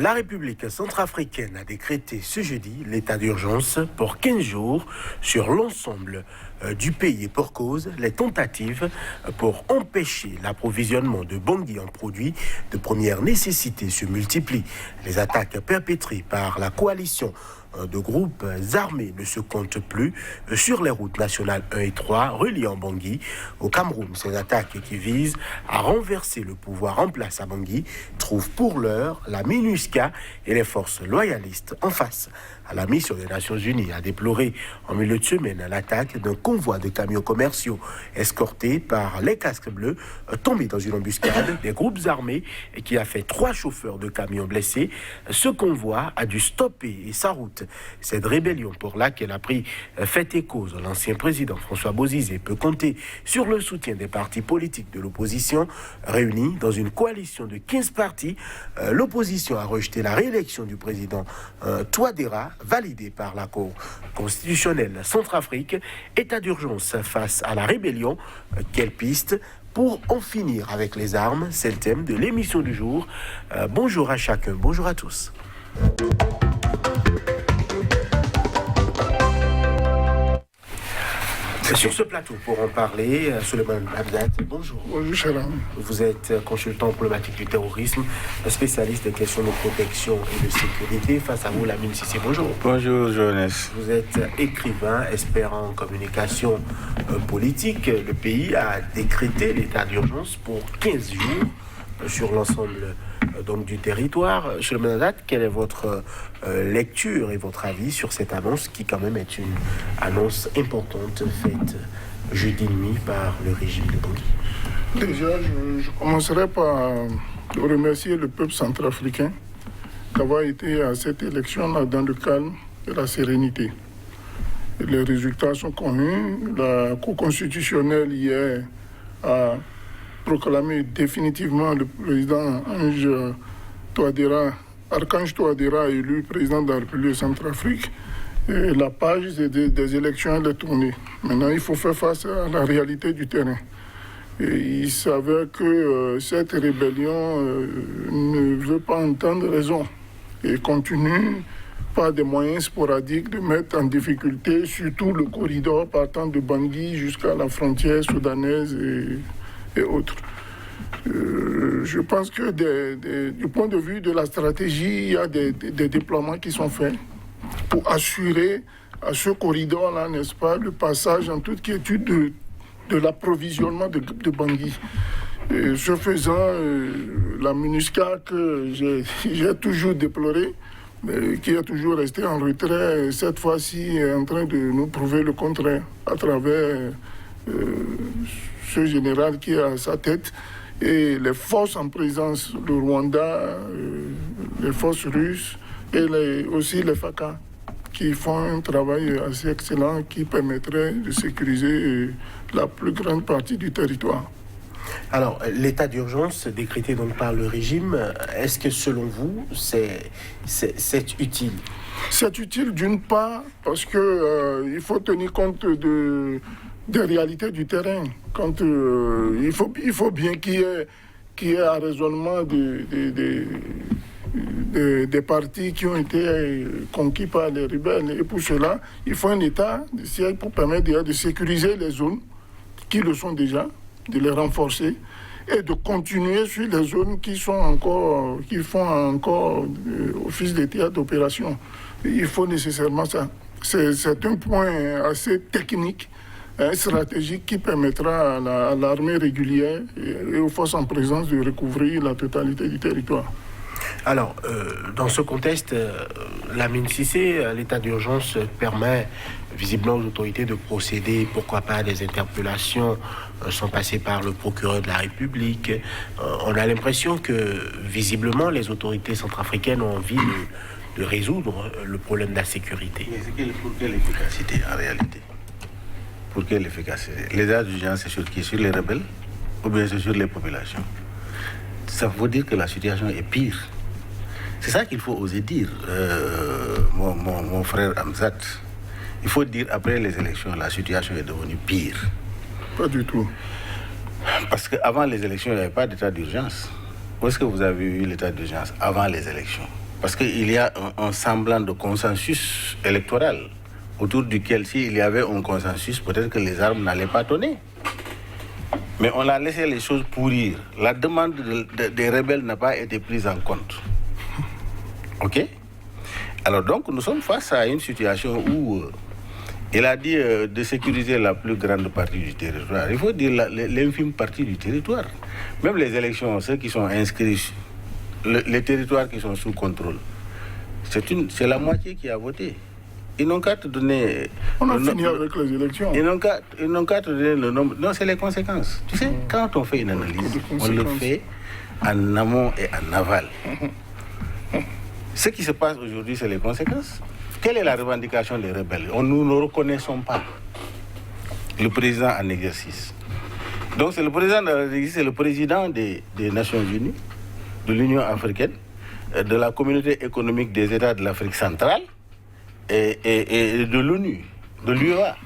La République centrafricaine a décrété ce jeudi l'état d'urgence pour 15 jours sur l'ensemble du pays et pour cause les tentatives pour empêcher l'approvisionnement de Bangui en produits de première nécessité se multiplient. Les attaques perpétrées par la coalition de groupes armés ne se comptent plus sur les routes nationales 1 et 3 reliant Bangui au Cameroun. Ces attaques qui visent à renverser le pouvoir en place à Bangui trouvent pour l'heure la MINUSCA et les forces loyalistes en face. À la mission des Nations Unies a déploré en milieu de semaine l'attaque d'un convoi de camions commerciaux escortés par les casques bleus tombés dans une embuscade des groupes armés et qui a fait 3 chauffeurs de camions blessés. Ce convoi a dû stopper sa route. Cette rébellion pour laquelle a pris fait et cause l'ancien président François Bozizé peut compter sur le soutien des partis politiques de l'opposition réunis dans une coalition de 15 partis. L'opposition a rejeté la réélection du président Touadéra validée par la Cour constitutionnelle Centrafrique. État d'urgence face à la rébellion. Quelle piste pour en finir avec les armes? C'est le thème de l'émission du jour. Bonjour à chacun, bonjour à tous. Sur ce plateau, pour en parler, Suleiman Abzat, bonjour. Bonjour, Chalam. Vous êtes consultant en problématique du terrorisme, spécialiste des questions de protection et de sécurité. Face à vous, Lamine Sissé, bonjour. Bonjour, Johannes. Vous êtes écrivain, expert en communication politique. Le pays a décrété l'état d'urgence pour 15 jours sur l'ensemble donc du territoire. Monsieur le Mandat, quelle est votre lecture et votre avis sur cette annonce qui quand même est une annonce importante faite jeudi nuit par le régime de Bangui? Déjà, je commencerai par remercier le peuple centrafricain d'avoir été à cette élection-là dans le calme et la sérénité. Et les résultats sont connus. La Cour constitutionnelle hier a proclamé définitivement le président Archange Touadéra élu président de la République de Centrafrique. Et la page des élections elle est tournée. Maintenant, il faut faire face à la réalité du terrain. Et il s'avère que cette rébellion ne veut pas entendre raison et continue par des moyens sporadiques de mettre en difficulté surtout le corridor partant de Bangui jusqu'à la frontière soudanaise et autres. Je pense que du point de vue de la stratégie, il y a des déploiements qui sont faits pour assurer à ce corridor-là, n'est-ce pas, le passage en toute quiétude de l'approvisionnement de Bangui. Et ce faisant, la MINUSCA que j'ai toujours déplorée, mais qui est toujours resté en retrait, cette fois-ci est en train de nous prouver le contraire à travers ce général qui est à sa tête et les forces en présence, le Rwanda, les forces russes et aussi les FACA qui font un travail assez excellent qui permettrait de sécuriser la plus grande partie du territoire. Alors, l'état d'urgence décrété donc par le régime, est-ce que selon vous, c'est utile? C'est utile d'une part parce qu'il faut tenir compte des réalités du terrain. Quand, il faut bien qu'il y ait un raisonnement des partis qui ont été conquis par les rebelles. Et pour cela, il faut un état de siège pour permettre de sécuriser les zones qui le sont déjà, de les renforcer et de continuer sur les zones qui font encore office de théâtre d'opération. Il faut nécessairement ça. C'est un point assez technique, stratégique qui permettra à l'armée régulière et aux forces en présence de recouvrir la totalité du territoire. Alors, dans ce contexte, Lamine Sissé, l'état d'urgence permet visiblement aux autorités de procéder, pourquoi pas, à des interpellations sans passer par le procureur de la République. On a l'impression que, visiblement, les autorités centrafricaines ont envie de résoudre le problème de la sécurité. Mais pour quelle efficacité, en réalité? Pour quelle efficacité? L'état d'urgence, c'est sur qui? Sur les rebelles ou bien c'est sur les populations? Ça veut dire que la situation est pire. C'est ça qu'il faut oser dire, mon frère Hamzat. Il faut dire, après les élections, la situation est devenue pire. Pas du tout. Parce qu'avant les élections, il n'y avait pas d'état d'urgence. Où est-ce que vous avez eu l'état d'urgence avant les élections? Parce qu'il y a un semblant de consensus électoral autour duquel, s'il y avait un consensus, peut-être que les armes n'allaient pas tonner. Mais on a laissé les choses pourrir. La demande des rebelles n'a pas été prise en compte. OK? Alors donc, nous sommes face à une situation où il a dit de sécuriser la plus grande partie du territoire. Il faut dire l'infime partie du territoire. Même les élections, ceux qui sont inscrits, les territoires qui sont sous contrôle, c'est la moitié qui a voté. Ils n'ont qu'à te donner... On a fini avec les élections. Ils n'ont qu'à te donner le nombre... Non, c'est les conséquences. Tu sais, quand on fait une analyse, on le fait en amont et en aval. Ce qui se passe aujourd'hui, c'est les conséquences. Quelle est la revendication des rebelles? Nous ne reconnaissons pas le président en exercice. Donc c'est le président en exercice, c'est le président des Nations Unies, de l'Union africaine, de la communauté économique des États de l'Afrique centrale et de l'ONU, de l'UEA.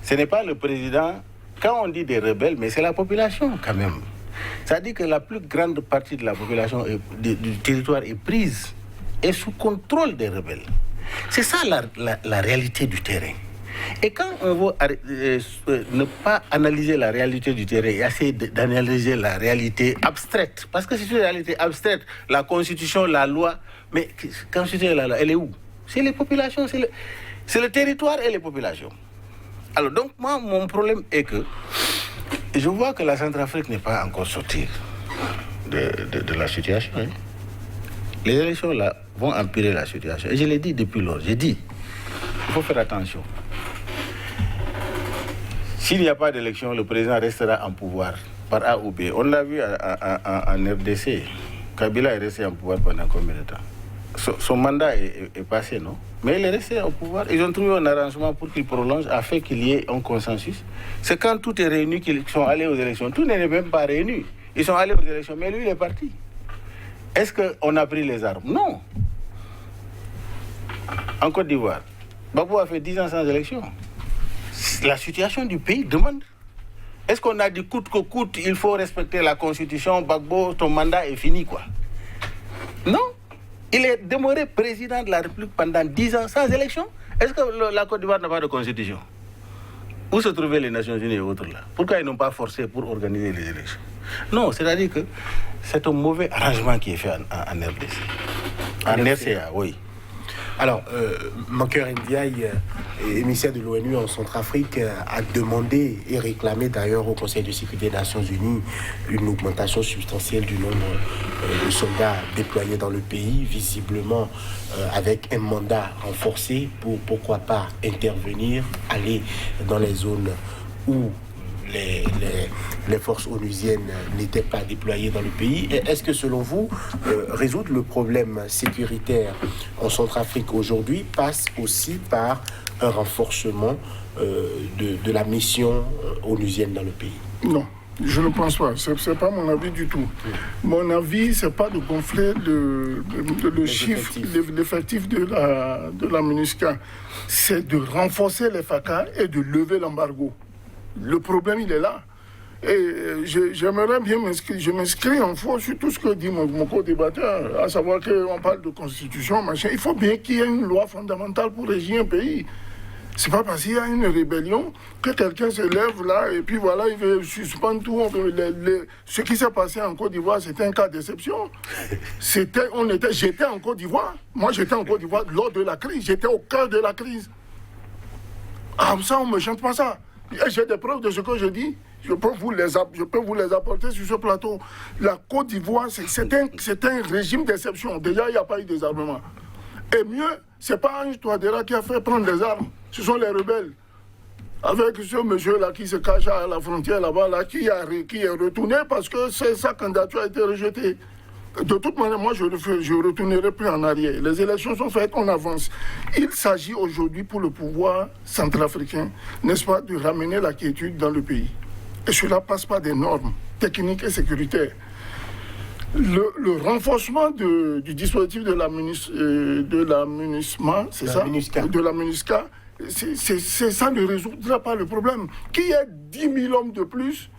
Ce n'est pas le président, quand on dit des rebelles, mais c'est la population quand même. Ça dit que la plus grande partie de la population du territoire est prise et sous contrôle des rebelles. C'est ça la réalité du terrain. Et quand on veut ne pas analyser la réalité du terrain et essayer d'analyser la réalité abstraite, parce que c'est une réalité abstraite, la constitution, la loi, mais la constitution, la loi, elle est où? C'est les populations, c'est le territoire et les populations. Alors donc moi, mon problème est que je vois que la Centrafrique n'est pas encore sortie de la situation. Hein. Les élections là vont empirer la situation. Et je l'ai dit depuis lors, j'ai dit, il faut faire attention. S'il n'y a pas d'élection, le président restera en pouvoir par A ou B. On l'a vu en RDC. Kabila est resté en pouvoir pendant combien de temps? Son mandat est passé, non? Mais il est resté au pouvoir. Ils ont trouvé un arrangement pour qu'il prolonge, afin qu'il y ait un consensus. C'est quand tout est réuni qu'ils sont allés aux élections. Tout n'est même pas réuni. Ils sont allés aux élections, mais lui, il est parti. Est-ce qu'on a pris les armes? Non. En Côte d'Ivoire, Gbagbo a fait 10 ans sans élection. La situation du pays demande. Est-ce qu'on a dit coûte que coûte, il faut respecter la constitution, Gbagbo, ton mandat est fini, quoi? Non. Il est demeuré président de la République pendant 10 ans sans élection. Est-ce que la Côte d'Ivoire n'a pas de constitution? Où se trouvaient les Nations Unies et autres là? Pourquoi ils n'ont pas forcé pour organiser les élections? Non, c'est-à-dire que c'est un mauvais arrangement qui est fait en RDC. En RCA, oui. Alors, Mankeur Ndiaye, émissaire de l'ONU en Centrafrique, a demandé et réclamé d'ailleurs au Conseil de sécurité des Nations Unies une augmentation substantielle du nombre de soldats déployés dans le pays, visiblement avec un mandat renforcé pour, pourquoi pas, intervenir, aller dans les zones où les forces onusiennes n'étaient pas déployées dans le pays. Est-ce que, selon vous, résoudre le problème sécuritaire en Centrafrique aujourd'hui passe aussi par un renforcement de la mission onusienne dans le pays? Non, je ne pense pas. Ce n'est pas mon avis du tout. Mon avis, ce n'est pas de gonfler le chiffre, l'effectif de la MINUSCA. C'est de renforcer les FACA et de lever l'embargo. Le problème, il est là. Et j'aimerais bien m'inscrire. Je m'inscris en faux sur tout ce que dit mon co-débatteur, à savoir qu'on parle de constitution, machin. Il faut bien qu'il y ait une loi fondamentale pour régir un pays. C'est pas parce qu'il y a une rébellion que quelqu'un se lève là et puis voilà, il veut suspendre tout. Ce qui s'est passé en Côte d'Ivoire, c'était un cas d'exception. J'étais en Côte d'Ivoire. Moi, j'étais en Côte d'Ivoire lors de la crise. J'étais au cœur de la crise. Ah, ça, on ne me chante pas ça. J'ai des preuves de ce que je dis. Je peux vous les apporter sur ce plateau. La Côte d'Ivoire, c'est un régime d'exception. Déjà, il n'y a pas eu de désarmement. Et mieux, ce n'est pas un Touadéra qui a fait prendre des armes. Ce sont les rebelles. Avec ce monsieur-là qui se cache à la frontière là-bas, là, qui est retourné parce que sa candidature a été rejetée. De toute manière, moi, je ne retournerai plus en arrière. Les élections sont faites, on avance. Il s'agit aujourd'hui pour le pouvoir centrafricain, n'est-ce pas, de ramener la quiétude dans le pays. Et cela passe par des normes techniques et sécuritaires. Le renforcement du dispositif de la MINUSMA, c'est ça? De la MINUSCA, ça ne résoudra pas le problème. Qu'il y ait 10 000 hommes de plus,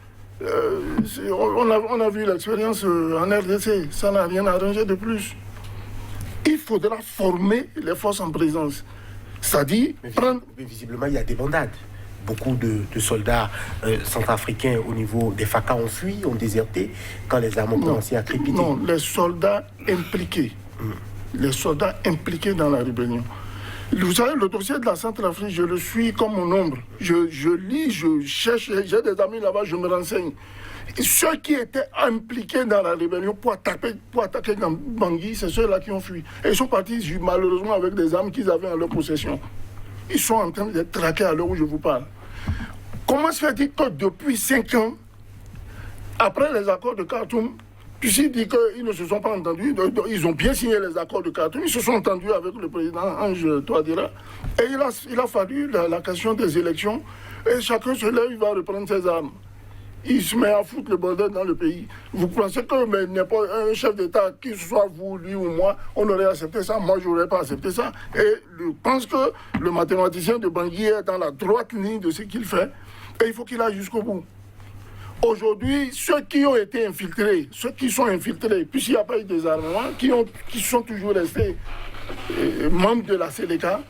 on a vu l'expérience en RDC, ça n'a rien arrangé de plus. faudra former les forces en présence. C'est-à-dire mais visiblement, il y a des bandades. Beaucoup de soldats centrafricains au niveau des FACA ont fui, ont déserté quand les armes ont commencé à crépiter. Non, les soldats impliqués. Les soldats impliqués dans la rébellion. Vous savez, le dossier de la Centrafrique, je le suis comme mon ombre. Je lis, je cherche, j'ai des amis là-bas, je me renseigne. Ceux qui étaient impliqués dans la rébellion pour attaquer Bangui, c'est ceux-là qui ont fui. Et ils sont partis malheureusement avec des armes qu'ils avaient en leur possession. Ils sont en train d'être traqués à l'heure où je vous parle. Comment se fait-il que depuis 5 ans, après les accords de Khartoum, puisqu'il dit qu'ils ne se sont pas entendus, ils ont bien signé les accords de Khartoum, ils se sont entendus avec le président Ange Touadéra, et il a fallu la question des élections, et chacun se lève, il va reprendre ses armes. Il se met à foutre le bordel dans le pays. Vous pensez que n'importe un chef d'État, qui ce soit vous, lui ou moi, on aurait accepté ça? Moi, je n'aurais pas accepté ça. Et je pense que le mathématicien de Bangui est dans la droite ligne de ce qu'il fait, et il faut qu'il aille jusqu'au bout. Aujourd'hui, ceux qui ont été infiltrés, ceux qui sont infiltrés, puisqu'il n'y a pas eu de désarmement, qui sont toujours restés membres de la Séléka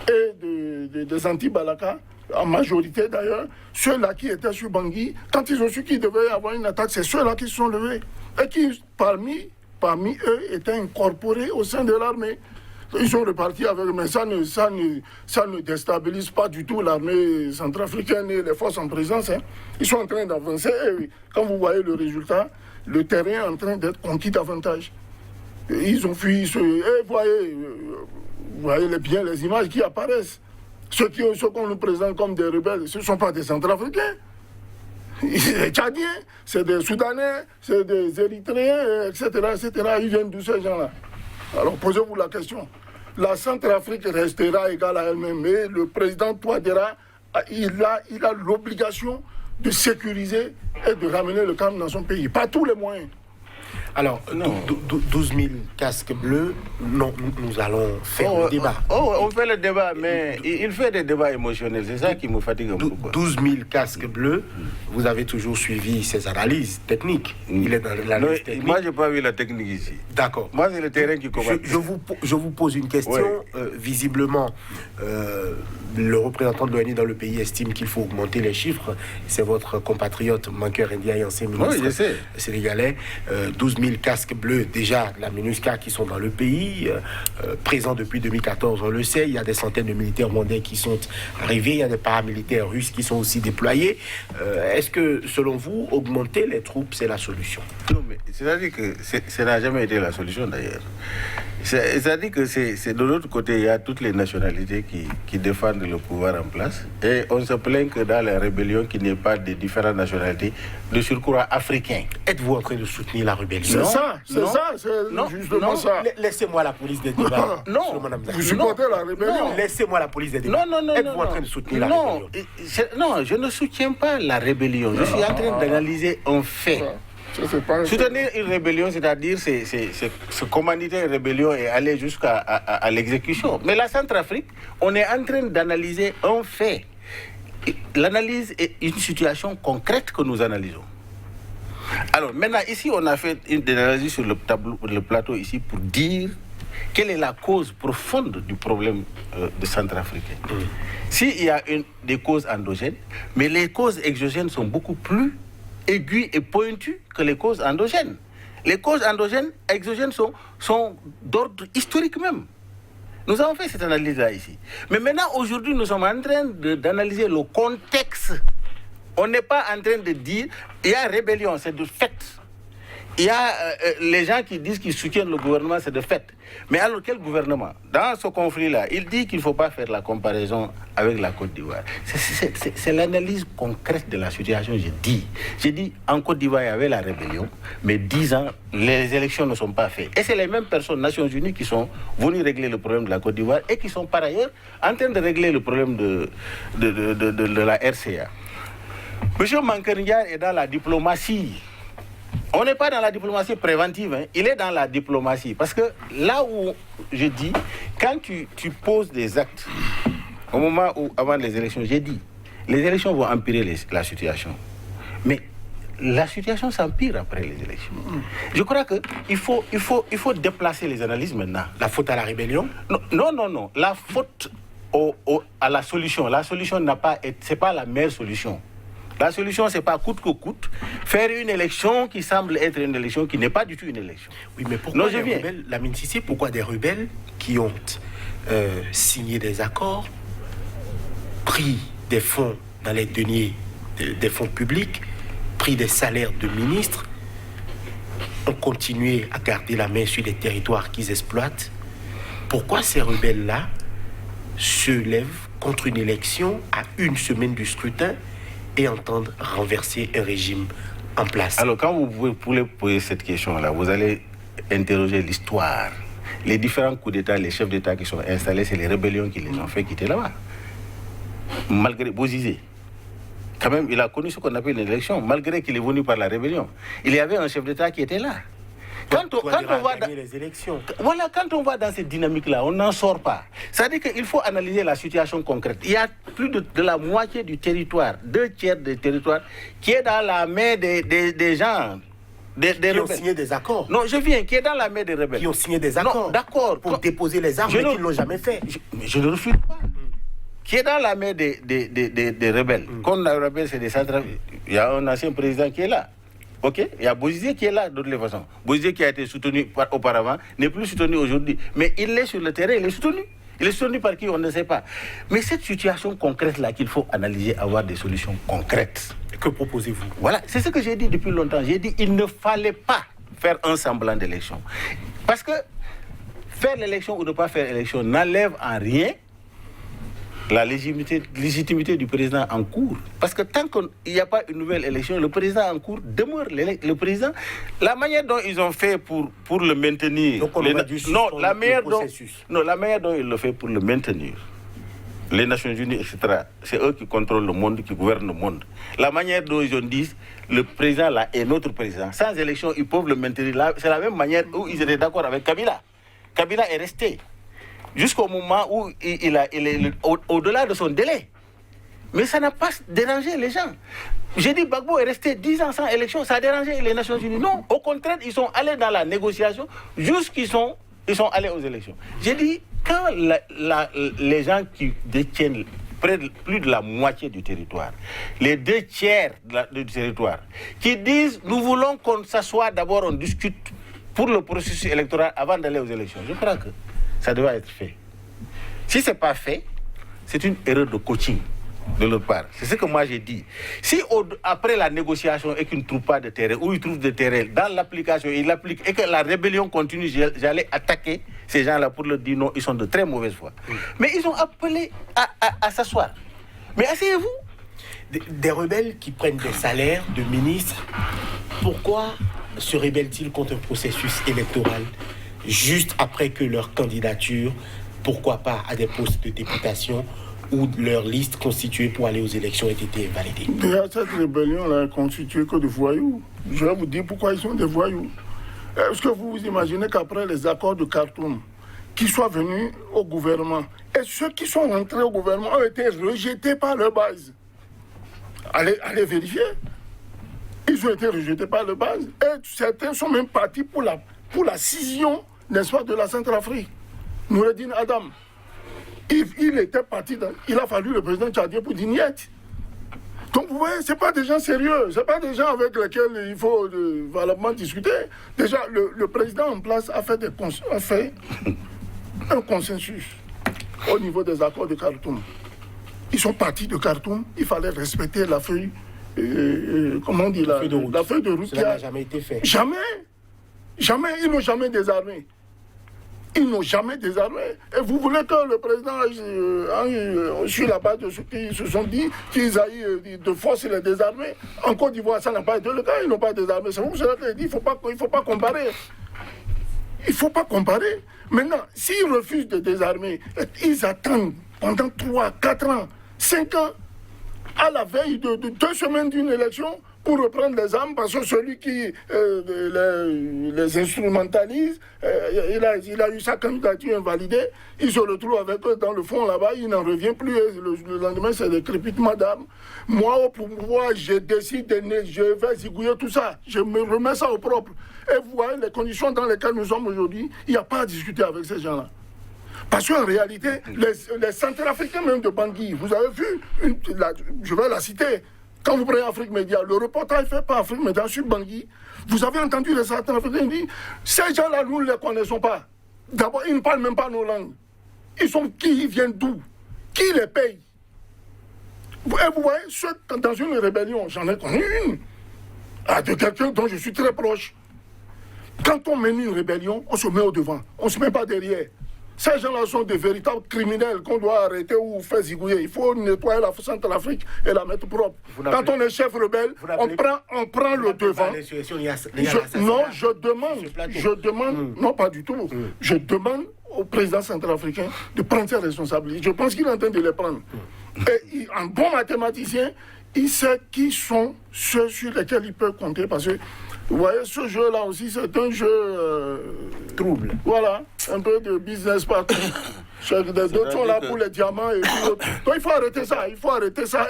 et des anti-Balaka, en majorité d'ailleurs, ceux-là qui étaient sur Bangui, quand ils ont su qu'il devait y avoir une attaque, c'est ceux-là qui se sont levés. Et qui, parmi eux, étaient incorporés au sein de l'armée. Ils sont repartis avec eux, mais ça ne déstabilise pas du tout l'armée centrafricaine et les forces en présence. Hein. Ils sont en train d'avancer et quand vous voyez le résultat, le terrain est en train d'être conquis davantage. Ils ont fui, et vous voyez bien les images qui apparaissent. Ceux qu'on nous présente comme des rebelles, ce ne sont pas des Centrafricains. C'est des Tchadiens, c'est des Soudanais, c'est des Érythréens, etc., etc. Ils viennent d'où ces gens-là? Alors posez-vous la question. La Centrafrique restera égale à elle-même, mais le président Touadéra, il a l'obligation de sécuriser et de ramener le calme dans son pays. Pas tous les moyens. Alors, 12 000 casques bleus, non, nous allons faire le débat. On fait le débat, mais il fait des débats émotionnels, c'est ça qui me fatigue un peu. 12 000 casques bleus, vous avez toujours suivi ces analyses techniques. Il est dans l'analyse technique. Moi, je n'ai pas vu la technique ici. D'accord. Moi, c'est le terrain qui commence. Je vous pose une question. Oui. Visiblement, le représentant de l'ONU dans le pays estime qu'il faut augmenter les chiffres. C'est votre compatriote, Mankeur Indien et ancien ministre sénégalais. 12 000 casques bleus, déjà, la MINUSCA qui sont dans le pays, présents depuis 2014, on le sait. Il y a des centaines de militaires rwandais qui sont arrivés. Il y a des paramilitaires russes qui sont aussi déployés. Est-ce que, selon vous, augmenter les troupes, c'est la solution? Non, mais c'est-à-dire que ça n'a jamais été la solution, d'ailleurs. C'est-à-dire que c'est de l'autre côté, il y a toutes les nationalités qui défendent le pouvoir en place. Et on se plaint que dans la rébellion, qu'il n'y ait pas de différentes nationalités, de surcroît africains. Êtes-vous en train de soutenir la rébellion? C'est justement ça. Laissez-moi la police des débats. Non, vous supportez la rébellion. Laissez-moi la police des débats. Non. Êtes-vous en train de soutenir la rébellion? Non, je ne soutiens pas la rébellion. Je suis en train d'analyser un fait. Soutenir une rébellion, c'est-à-dire se commanditer une rébellion et aller jusqu'à l'exécution. Mais la Centrafrique, on est en train d'analyser un fait. L'analyse est une situation concrète que nous analysons. Alors maintenant, ici, on a fait une analyse sur le plateau ici pour dire quelle est la cause profonde du problème de Centrafricain. S'il y a des causes endogènes, mais les causes exogènes sont beaucoup plus aiguës et pointues que les causes endogènes. Les causes exogènes sont d'ordre historique même. Nous avons fait cette analyse-là ici. Mais maintenant, aujourd'hui, nous sommes en train d'analyser le contexte. On n'est pas en train de dire il y a rébellion, c'est de fait. Il y a les gens qui disent qu'ils soutiennent le gouvernement, c'est de fait. Mais alors, quel gouvernement? Dans ce conflit-là, il dit qu'il ne faut pas faire la comparaison avec la Côte d'Ivoire. C'est l'analyse concrète de la situation, j'ai dit, en Côte d'Ivoire, il y avait la rébellion, mais 10 ans, les élections ne sont pas faites. Et c'est les mêmes personnes, Nations Unies, qui sont venues régler le problème de la Côte d'Ivoire et qui sont par ailleurs en train de régler le problème de la RCA. M. Mankeur Ndiaye est dans la diplomatie. On n'est pas dans la diplomatie préventive, hein. Il est dans la diplomatie. Parce que là où je dis, quand tu poses des actes, au moment où, avant les élections, j'ai dit, les élections vont empirer la situation. Mais la situation s'empire après les élections. Je crois qu'il faut déplacer les analyses maintenant. La faute à la rébellion? Non. La faute à la solution. La solution c'est pas la meilleure solution. La solution, c'est pas coûte que coûte faire une élection qui semble être une élection qui n'est pas du tout une élection. Oui, mais pourquoi des rebelles, Lamine Cissé, pourquoi des rebelles qui ont signé des accords, pris des fonds dans les deniers des fonds publics, pris des salaires de ministres, ont continué à garder la main sur les territoires qu'ils exploitent? Pourquoi ces rebelles-là se lèvent contre une élection à une semaine du scrutin et entendent renverser un régime en place? Alors, quand vous pouvez poser cette question-là, vous allez interroger l'histoire. Les différents coups d'État, les chefs d'État qui sont installés, c'est les rébellions qui les ont fait quitter là-bas. Malgré Bozizé, quand même, il a connu ce qu'on appelle une élection, malgré qu'il est venu par la rébellion. Il y avait un chef d'État qui était là. Quand on va dans cette dynamique-là, on n'en sort pas. C'est-à-dire qu'il faut analyser la situation concrète. Il y a plus de la moitié du territoire, 2/3 du territoire, qui est dans la main des gens. Qui ont signé des accords. Non, qui est dans la main des rebelles. Qui ont signé des accords. Non, d'accord. Pour déposer les armes, mais qui ne l'ont jamais fait. Je ne refuse pas. Qui est dans la main des rebelles. Comme les rebelles, c'est des centrales. Il y a un ancien président qui est là. Ok, il y a Bozizé qui est là de toutes les façons. Bozizé qui a été soutenu auparavant n'est plus soutenu aujourd'hui. Mais il est sur le terrain, il est soutenu. Il est soutenu par qui, on ne sait pas. Mais cette situation concrète-là qu'il faut analyser, avoir des solutions concrètes. Que proposez-vous? Voilà, c'est ce que j'ai dit depuis longtemps. J'ai dit qu'il ne fallait pas faire un semblant d'élection. Parce que faire l'élection ou ne pas faire l'élection n'enlève en rien la légitimité du président en cours. Parce que tant qu'il n'y a pas une nouvelle élection, le président en cours demeure le président. La manière dont ils ont fait pour le maintenir... Donc la manière dont ils le font pour le maintenir, les Nations Unies, etc., c'est eux qui contrôlent le monde, qui gouvernent le monde. La manière dont ils ont dit, le président là est notre président. Sans élection, ils peuvent le maintenir. C'est la même manière où ils étaient d'accord avec Kabila. Kabila est resté jusqu'au moment où il est au-delà de son délai. Mais ça n'a pas dérangé les gens. J'ai dit Gbagbo est resté 10 ans sans élection, ça a dérangé les Nations Unies. Non, au contraire, ils sont allés dans la négociation jusqu'ils sont allés aux élections. J'ai dit, quand les gens qui détiennent plus de la moitié du territoire, les 2/3 du territoire, qui disent nous voulons qu'on s'assoie d'abord, on discute pour le processus électoral avant d'aller aux élections, je crois que ça doit être fait. Si ce n'est pas fait, c'est une erreur de coaching de leur part. C'est ce que moi j'ai dit. Si après la négociation et qu'ils ne trouvent pas de terrain, ou ils trouvent de terrain, dans l'application, ils l'appliquent et que la rébellion continue, j'allais attaquer ces gens-là pour leur dire non, ils sont de très mauvaise foi. Mais ils ont appelé à s'asseoir. Mais asseyez-vous. Des rebelles qui prennent des salaires de ministres, pourquoi se rebellent-ils contre un processus électoral juste après que leur candidature, pourquoi pas à des postes de députation ou leur liste constituée pour aller aux élections ait été validée? Déjà, cette rébellion-là est constituée que de voyous. Je vais vous dire pourquoi ils sont des voyous. Est-ce que vous vous imaginez qu'après les accords de Khartoum, qu'ils soient venus au gouvernement, et ceux qui sont rentrés au gouvernement ont été rejetés par leur base? Allez vérifier. Ils ont été rejetés par leur base. Et certains sont même partis pour la scission, n'est-ce pas, de la Centrafrique. Noureddin Adam, il était parti, il a fallu le président tchadien pour dire niet. Donc vous voyez, ce n'est pas des gens sérieux, ce n'est pas des gens avec lesquels il faut valablement discuter. Déjà, le président en place a fait un consensus au niveau des accords de Khartoum. Ils sont partis de Khartoum, il fallait respecter la feuille, comment on dit, la feuille de route. Cela n'a jamais été fait. Jamais, ils n'ont jamais désarmé. Ils n'ont jamais désarmé. Et vous voulez que le président, sur la base de ce qu'ils se sont dit, qu'ils aillent de force les désarmer? En Côte d'Ivoire, ça n'a pas été le cas, ils n'ont pas désarmé. C'est pour cela que je dis, il ne faut pas comparer. Il ne faut pas comparer. Maintenant, s'ils refusent de désarmer, ils attendent pendant 3, 4 ans, 5 ans, à la veille de 2 semaines d'une élection, pour reprendre les armes, parce que celui qui les instrumentalise, il a eu sa candidature invalidée, il se retrouve avec eux dans le fond là-bas, il n'en revient plus, et le lendemain c'est des crépitements d'armes. Moi au pouvoir, je décide, je vais zigouiller tout ça, je me remets ça au propre. Et vous voyez les conditions dans lesquelles nous sommes aujourd'hui, il n'y a pas à discuter avec ces gens-là. Parce qu'en réalité, les Centrafricains même de Bangui, vous avez vu, je vais la citer, quand vous prenez Afrique Média, le reportage fait par Afrique Média sur Bangui, vous avez entendu les Centrafricains dire, ces gens-là, nous ne les connaissons pas. D'abord, ils ne parlent même pas nos langues. Ils sont qui? Ils viennent d'où? Qui les paye? Et vous voyez, dans une rébellion, j'en ai connu une, de quelqu'un dont je suis très proche. Quand on mène une rébellion, on se met au devant, on ne se met pas derrière. Ces gens-là sont des véritables criminels qu'on doit arrêter ou faire zigouiller. Il faut nettoyer la Centrafrique et la mettre propre. Quand on est chef rebelle, on prend le devant. Non, je demande, non pas du tout, je demande au président centrafricain de prendre ses responsabilités. Je pense qu'il est en train de les prendre. Et un bon mathématicien, il sait qui sont ceux sur lesquels il peut compter, parce que vous voyez, ce jeu-là aussi, c'est un jeu trouble. Voilà, un peu de business partout. D'autres sont là pour les diamants et tout. Donc il faut arrêter ça,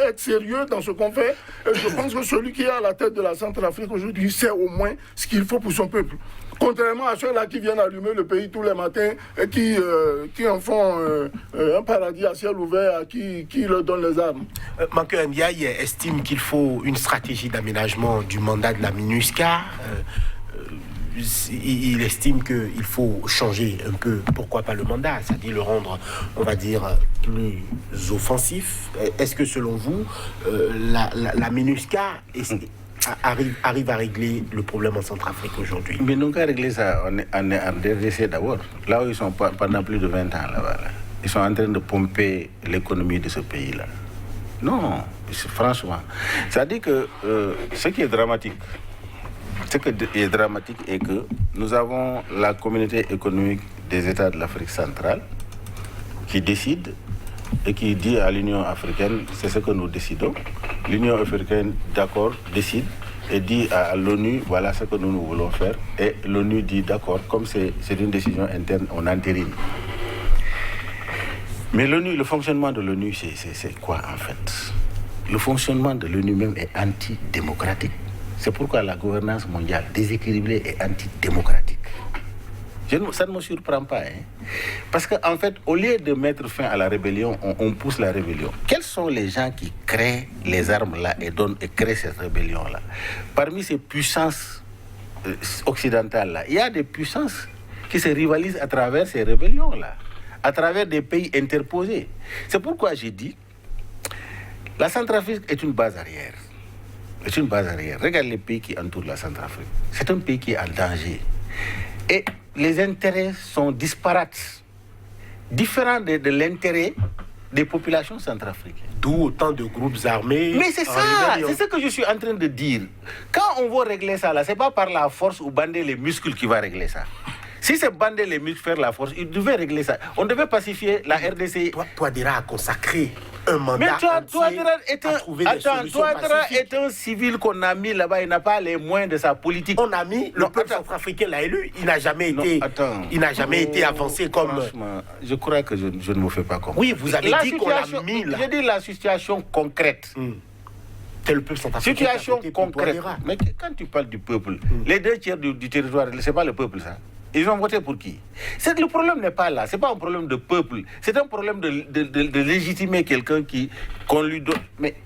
être sérieux dans ce qu'on fait. Et je pense que celui qui est à la tête de la Centrafrique aujourd'hui sait au moins ce qu'il faut pour son peuple. Contrairement à ceux-là qui viennent allumer le pays tous les matins et qui en font un paradis à ciel ouvert à qui leur donne les armes. Mankeur Ndiaye estime qu'il faut une stratégie d'aménagement du mandat de la MINUSCA. Il estime qu'il faut changer un peu, pourquoi pas le mandat, c'est-à-dire le rendre, on va dire, plus offensif. Est-ce que selon vous, la MINUSCA arrive à régler le problème en Centrafrique aujourd'hui? Mais nous qu'à régler ça en RDC d'abord. Là où ils sont pendant plus de 20 ans là-bas. Là. Ils sont en train de pomper l'économie de ce pays-là. Non, franchement. C'est-à-dire que ce qui est dramatique, est que nous avons la communauté économique des États de l'Afrique centrale qui décide et qui dit à l'Union africaine, c'est ce que nous décidons. L'Union africaine, d'accord, décide et dit à l'ONU, voilà ce que nous voulons faire. Et l'ONU dit, d'accord, comme c'est une décision interne, on entérine. Mais l'ONU, le fonctionnement de l'ONU, c'est quoi en fait? Le fonctionnement de l'ONU même est antidémocratique. C'est pourquoi la gouvernance mondiale déséquilibrée est antidémocratique. Ça ne me surprend pas. Hein? Parce qu'en fait, au lieu de mettre fin à la rébellion, on pousse la rébellion. Quels sont les gens qui créent les armes là et créent cette rébellion là? Parmi ces puissances occidentales là, il y a des puissances qui se rivalisent à travers ces rébellions là, à travers des pays interposés. C'est pourquoi j'ai dit, la Centrafrique est une base arrière. C'est une base arrière. Regarde les pays qui entourent la Centrafrique. C'est un pays qui est en danger. Et les intérêts sont disparates, différents de l'intérêt des populations centrafricaines. D'où autant de groupes armés. Mais c'est ça, c'est ce que je suis en train de dire. Quand on veut régler ça, là, c'est pas par la force ou bander les muscles qui va régler ça. Si c'est bander les muscles, faire la force, il devait régler ça. On devait pacifier la RDC. Touadéra a consacré un mandat. Mais Touadéra est un civil qu'on a mis là-bas, il n'a pas les moyens de sa politique. On a mis, le peuple centrafricain l'a élu, il n'a jamais été avancé comme... Franchement, je crois que je ne me fais pas comprendre. Oui, vous avez dit qu'on l'a mis là. J'ai dit la situation concrète. C'est le peuple centrafricain. Situation concrète. Mais quand tu parles du peuple, les 2/3 du territoire, c'est pas le peuple ça. Ils ont voté pour qui? Le problème n'est pas là. C'est pas un problème de peuple. C'est un problème de légitimer quelqu'un qu'on lui donne. Mais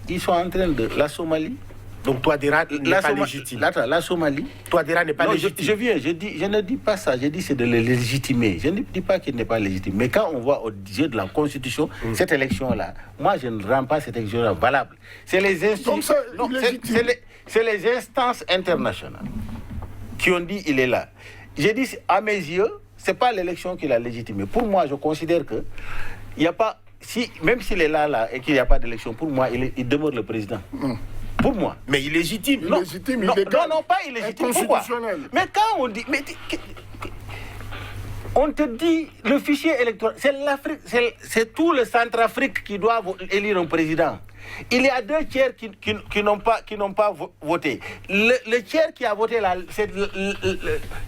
ils sont en train de... La Somalie... Donc Touadéra n'est pas légitime. La Somalie... Touadéra n'est pas légitime. Je ne dis pas ça. Je dis c'est de le légitimer. Je ne dis pas qu'il n'est pas légitime. Mais quand on voit au jeu de la Constitution, cette élection-là, moi je ne rends pas cette élection-là valable. C'est les instances internationales qui ont dit il est là. J'ai dit, à mes yeux, ce n'est pas l'élection qui l'a légitimé. Pour moi, je considère que il n'y a pas... même s'il est là et qu'il n'y a pas d'élection, pour moi, il demeure le président. Pour moi. Mais illégitime. Non, pas illégitime. Pourquoi? Mais quand on dit... on te dit, le fichier électoral, c'est l'Afrique, c'est tout le Centrafrique qui doit élire un président. il y a 2 tiers qui n'ont pas voté. Le tiers qui a voté, là,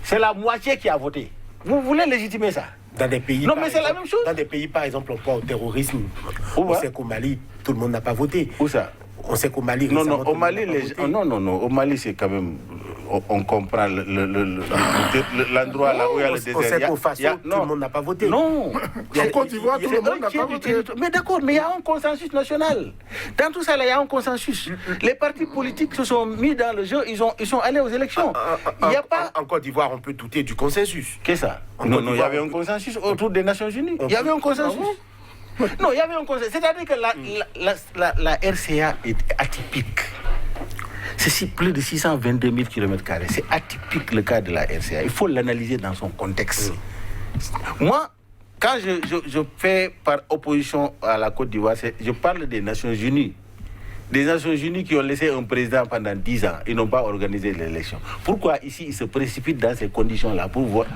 c'est la moitié qui a voté. Vous voulez légitimer ça? Dans des pays, non, mais c'est la même chose. Dans des pays, par exemple, on croit au terrorisme. Où on sait qu'au Mali, tout le monde n'a pas voté. Où ça? On sait qu'au Mali, non, au Mali, au Mali, c'est quand même, on comprend l'endroit là où il y a le désert. On sait qu'au Faso, tout le monde n'a pas voté. Non, en Côte d'Ivoire, tout le monde n'a pas voté. Mais d'accord, mais il y a un consensus national. Dans tout ça, là, il y a un consensus. Les partis politiques se sont mis dans le jeu, ils sont allés aux élections. Il y a pas... En Côte d'Ivoire, on peut douter du consensus. Qu'est-ce que ça? Non, il y avait un consensus autour des Nations Unies. Il y avait un consensus. Non, il y avait un consensus. C'est-à-dire que la RCA est atypique. C'est plus de 622 000 km². C'est atypique le cas de la RCA. Il faut l'analyser dans son contexte. Moi, quand je fais par opposition à la Côte d'Ivoire, je parle des Nations Unies. Des Nations Unies qui ont laissé un président pendant 10 ans. Ils n'ont pas organisé l'élection. Pourquoi ici, ils se précipitent dans ces conditions-là pour voir,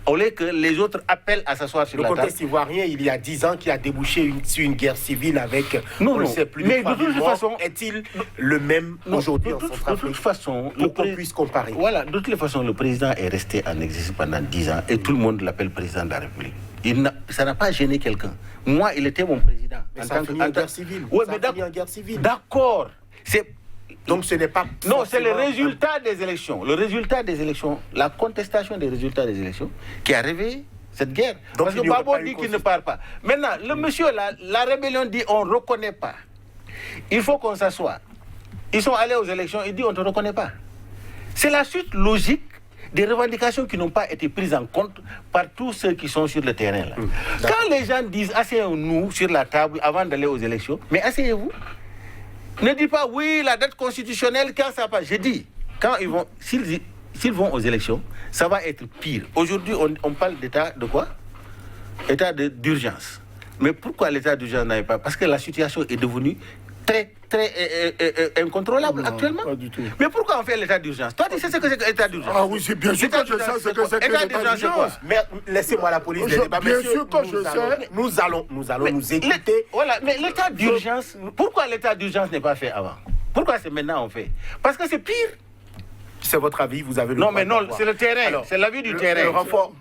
au lieu que les autres appellent à s'asseoir sur la table? Le contexte ivoirien, il y a 10 ans, qui a débouché sur une guerre civile avec, on ne sait plus mais de toute façon, est-il le même aujourd'hui en Centrafrique? De toute façon, pour qu'on puisse comparer. Voilà, de toute façon, le président est resté en exercice pendant 10 ans et tout le monde l'appelle président de la République. Ça n'a pas gêné quelqu'un. Moi, il était mon président. Mais ça a fini en guerre civile. Oui, mais d'accord. D'accord. Donc ce n'est pas... Non, c'est le résultat des élections. Le résultat des élections, la contestation des résultats des élections qui a réveillé cette guerre. Donc, parce que Babo dit qu'il ne part pas. Maintenant, le monsieur, la rébellion dit on ne reconnaît pas. Il faut qu'on s'assoie. Ils sont allés aux élections, ils disent on ne te reconnaît pas. C'est la suite logique des revendications qui n'ont pas été prises en compte par tous ceux qui sont sur le terrain. Là. Quand les gens disent asseyons-nous sur la table avant d'aller aux élections, mais asseyez-vous. Ne dites pas oui, la dette constitutionnelle, quand ça passe. J'ai dit, quand ils vont, s'ils vont aux élections, ça va être pire. Aujourd'hui, on parle d'état de quoi? État d'urgence. Mais pourquoi l'état d'urgence n'avait pas? Parce que la situation est devenue très incontrôlable actuellement. Pas du tout. Mais pourquoi on fait l'état d'urgence? Toi, tu sais ce que c'est que l'état d'urgence? Ah oui, c'est bien sûr que je sais ce que c'est que l'état d'urgence. Mais laissez-moi la police des débats. Bien sûr que je sais. Nous allons nous écouter. Voilà, mais l'état d'urgence, pourquoi l'état d'urgence n'est pas fait avant? Pourquoi c'est maintenant on fait? Parce que c'est pire. C'est votre avis, vous avez le Non, droit mais non, c'est le terrain, c'est l'avis du terrain. Le renfort,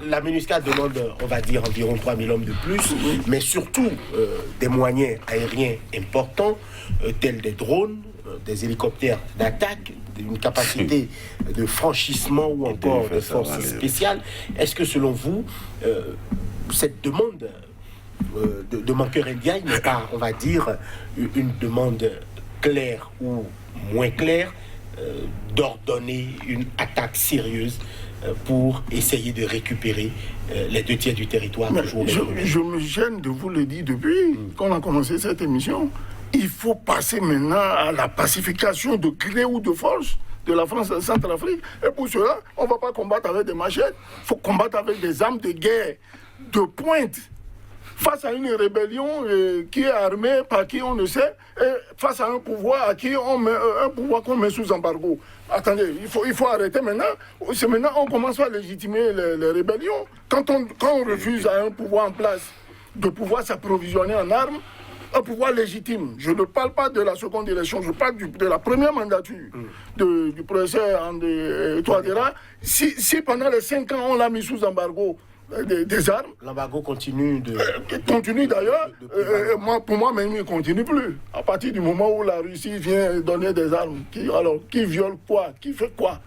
la MINUSCA demande, on va dire, environ 3 000 hommes de plus, mais surtout des moyens aériens importants, tels des drones, des hélicoptères d'attaque, une capacité de franchissement ou encore de forces spéciales. Est-ce que selon vous, cette demande de Mankeur Ndiaye n'est pas, on va dire, une demande claire ou moins claire d'ordonner une attaque sérieuse pour essayer de récupérer les 2 tiers du territoire? Je me gêne de vous le dire depuis qu'on a commencé cette émission. Il faut passer maintenant à la pacification de gré ou de force de la France en Centrafrique. Et pour cela, on ne va pas combattre avec des machettes. Il faut combattre avec des armes de guerre de pointe. Face à une rébellion qui est armée par qui on ne sait, et face à un pouvoir à qui on met, un pouvoir qu'on met sous embargo. Attendez, il faut arrêter maintenant. C'est maintenant qu'on commence à légitimer les rébellions. Quand on refuse à un pouvoir en place de pouvoir s'approvisionner en armes, un pouvoir légitime. Je ne parle pas de la seconde élection, je parle de la première mandature du professeur André Touadéra. Si pendant les 5 ans on l'a mis sous embargo, des armes. L'embargo continue de... continue d'ailleurs. Pour moi, même, il ne continue plus. À partir du moment où la Russie vient donner des armes, qui viole quoi? Qui fait quoi?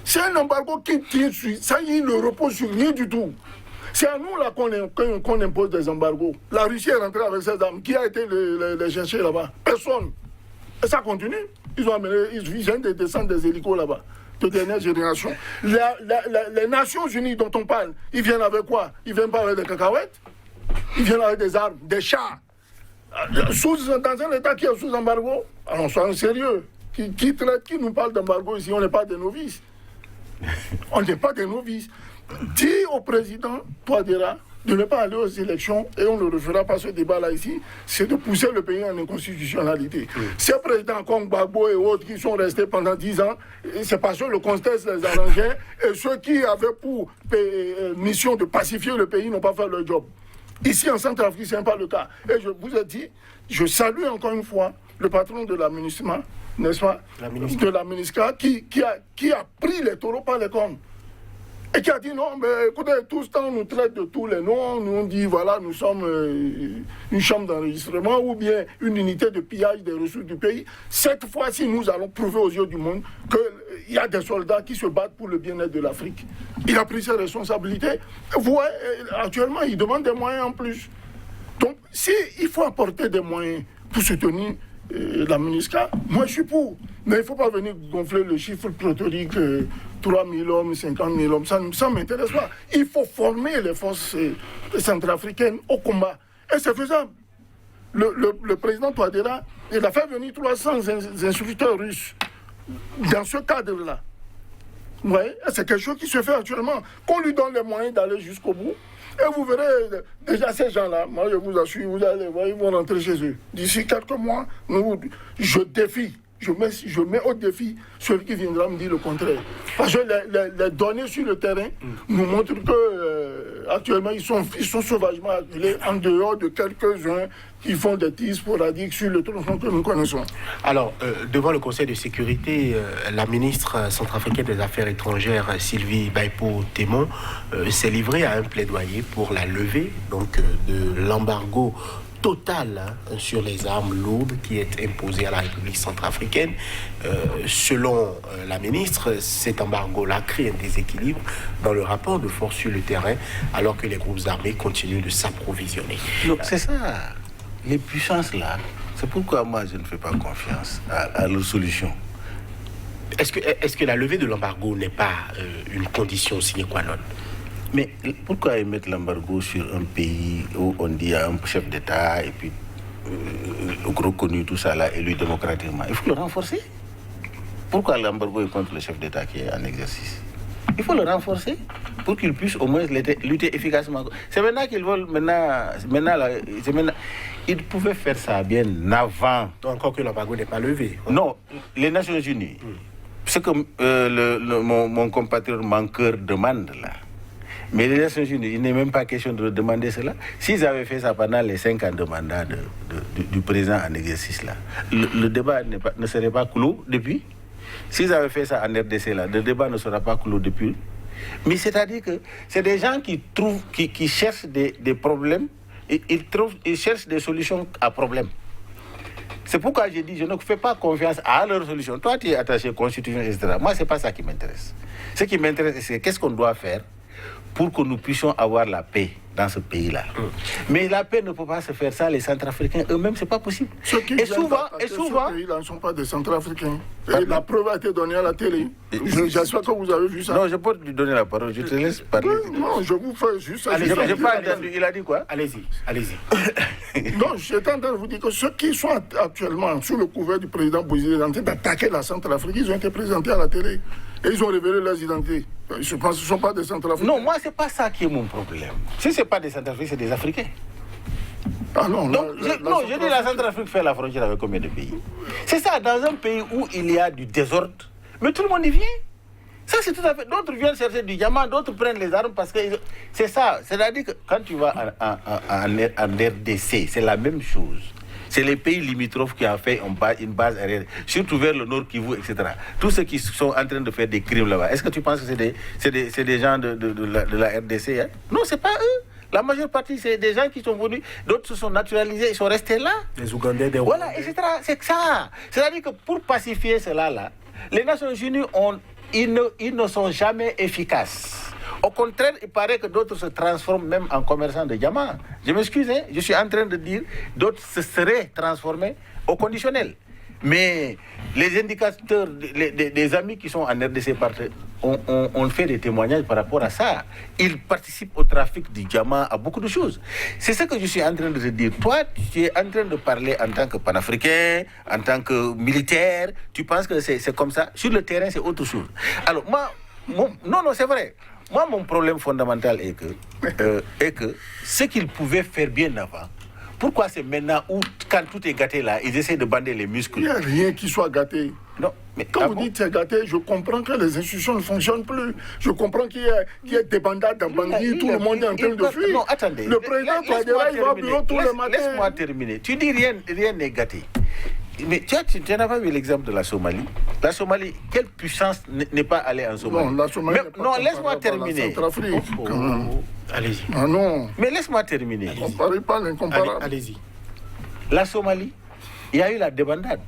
C'est un embargo qui tient sur... Ça, il ne repose sur rien du tout. C'est à nous là qu'on impose des embargos. La Russie est rentrée avec ses armes. Qui a été les chercher là-bas? Personne. Et ça continue. Ils viennent de descendre des hélicos là-bas, de dernière génération. Les Nations Unies dont on parle, ils viennent avec quoi? Ils viennent pas avec des cacahuètes. Ils viennent avec des armes, des chars. Dans un État qui est sous embargo, alors soyons sérieux. Qui nous parle d'embargo ici? On n'est pas des novices. On n'est pas des novices. Dis au président Touadéra de ne pas aller aux élections, et on ne le refera pas ce débat-là ici, c'est de pousser le pays en inconstitutionnalité. Ces présidents comme Gbagbo et autres qui sont restés pendant 10 ans, c'est parce que le contexte les arrangeait, et ceux qui avaient pour mission de pacifier le pays n'ont pas fait leur job. Ici, en Centrafrique, ce n'est pas le cas. Et je vous ai dit, je salue encore une fois le patron de la MINUSMA, n'est-ce pas, de la MINUSCA, qui a pris les taureaux par les cornes. Et qui a dit non, mais écoutez, tout ce temps, on nous traite de tous les noms, nous on dit voilà, nous sommes une chambre d'enregistrement ou bien une unité de pillage des ressources du pays. Cette fois-ci, nous allons prouver aux yeux du monde qu'il y a des soldats qui se battent pour le bien-être de l'Afrique. Il a pris ses responsabilités. Vous voyez, actuellement, il demande des moyens en plus. Donc, il faut apporter des moyens pour soutenir la MINUSCA, moi je suis pour. Mais il ne faut pas venir gonfler le chiffre pléthorique, 3 000 hommes, 50 000 hommes, ça ne m'intéresse pas. Il faut former les forces centrafricaines au combat. Et c'est faisable. Le président Touadéra, il a fait venir 300 instructeurs russes dans ce cadre-là. Vous voyez, c'est quelque chose qui se fait actuellement. Qu'on lui donne les moyens d'aller jusqu'au bout. Et vous verrez, déjà ces gens-là, moi je vous assure, vous allez voir, ils vont rentrer chez eux. D'ici quelques mois, je défie, je mets au défi celui qui viendra me dire le contraire. Parce que les données sur le terrain nous montrent que actuellement ils sont sauvagement acculés en dehors de quelques-uns qui font des tirs sporadiques sur le tronçon que nous connaissons. Alors, devant le Conseil de sécurité, la ministre centrafricaine des Affaires étrangères, Sylvie Baipo-Témon, s'est livrée à un plaidoyer pour la levée donc, de l'embargo total sur les armes lourdes qui est imposé à la République centrafricaine. Selon la ministre, cet embargo-là crée un déséquilibre dans le rapport de force sur le terrain, alors que les groupes armés continuent de s'approvisionner. Donc c'est ça, les puissances là, c'est pourquoi moi je ne fais pas confiance à leur solution. Est-ce que la levée de l'embargo n'est pas une condition sine qua non? Mais pourquoi ils mettent l'embargo sur un pays où on dit à un chef d'État et puis le gros connu, tout ça là, élu démocratiquement? Il faut le renforcer. Pourquoi l'embargo est contre le chef d'État qui est en exercice? Il faut le renforcer pour qu'il puisse au moins lutter efficacement. C'est maintenant qu'ils veulent, ils pouvaient faire ça bien avant. Encore que l'embargo n'est pas levé. Non, les Nations Unies, ce que mon compatriote Manqueur demande là. Mais les Nations Unies, il n'est même pas question de demander cela. S'ils avaient fait ça pendant les 5 ans de mandat du président en exercice là, le débat ne serait pas clos depuis. S'ils avaient fait ça en RDC là, le débat ne sera pas clos depuis. Mais c'est-à-dire que c'est des gens qui cherchent des problèmes et ils cherchent des solutions à problèmes. C'est pourquoi j'ai dit, je ne fais pas confiance à leurs solutions. Toi, tu es attaché à la Constitution, etc. Moi, ce n'est pas ça qui m'intéresse. Ce qui m'intéresse, c'est qu'est-ce qu'on doit faire pour que nous puissions avoir la paix dans ce pays-là. Mais la paix ne peut pas se faire sans les Centrafricains eux-mêmes, c'est pas possible. Et souvent, ce pays-là ne sont pas des Centrafricains. Et la preuve a été donnée à la télé. J'espère que vous avez vu ça. Non, je peux lui donner la parole, je te laisse parler. Non, je vous fais juste ça. Il a dit quoi? Allez-y. Non, j'étais en train de vous dire que ceux qui sont actuellement sous le couvert du président Bouzié en train d'attaquer la Centrafrique, ils ont été présentés à la télé. Et ils ont révélé leurs identités. Je pense que ce ne sont pas des Centrafricains. Non, moi, ce n'est pas ça qui est mon problème. Si ce n'est pas des Centrafricains, c'est des Africains. Ah non, donc, je dis la Centrafrique fait la frontière avec combien de pays? C'est ça, dans un pays où il y a du désordre, mais tout le monde y vient. Ça, c'est tout à fait. D'autres viennent chercher du diamant, d'autres prennent les armes parce que c'est ça. C'est-à-dire que quand tu vas en RDC, c'est la même chose. C'est les pays limitrophes qui ont fait une base aérienne, surtout vers le nord Kivu, etc. Tous ceux qui sont en train de faire des crimes là-bas, est-ce que tu penses que c'est des gens de la RDC hein? Non, c'est pas eux. La majeure partie, c'est des gens qui sont venus, d'autres se sont naturalisés, ils sont restés là. Les Ougandais, des voilà, etc. C'est ça. C'est-à-dire que pour pacifier cela, là, les Nations Unies, ils ne sont jamais efficaces. Au contraire, il paraît que d'autres se transforment même en commerçants de diamants. Je m'excuse, hein, je suis en train de dire d'autres se seraient transformés au conditionnel. Mais les indicateurs, des amis qui sont en RDC, on fait des témoignages par rapport à ça. Ils participent au trafic du diamant, à beaucoup de choses. C'est ce que je suis en train de te dire. Toi, tu es en train de parler en tant que panafricain, en tant que militaire. Tu penses que c'est comme ça. Sur le terrain, c'est autre chose. Alors, non, c'est vrai. Moi, mon problème fondamental est que ce qu'ils pouvaient faire bien avant, pourquoi c'est maintenant où, quand tout est gâté là, ils essaient de bander les muscles? Il n'y a rien qui soit gâté. Non, mais quand vous dites c'est gâté, je comprends que les institutions ne fonctionnent plus. Je comprends qu'il y a des bandades dans Bangui, tout le monde est en train de fuir. Non, attendez. Le président Touadéra, il va au bureau tous les matins. Laisse-moi terminer. Tu dis rien n'est gâté. Mais tu n'as pas vu l'exemple de la Somalie. La Somalie, quelle puissance n'est pas allée en Somalie? Non, la Somalie non, laisse-moi terminer. Allez-y. Ah non. Mais laisse-moi terminer. On ne parle pas l'incomparable. Allez-y. La Somalie, il y a eu la débandade.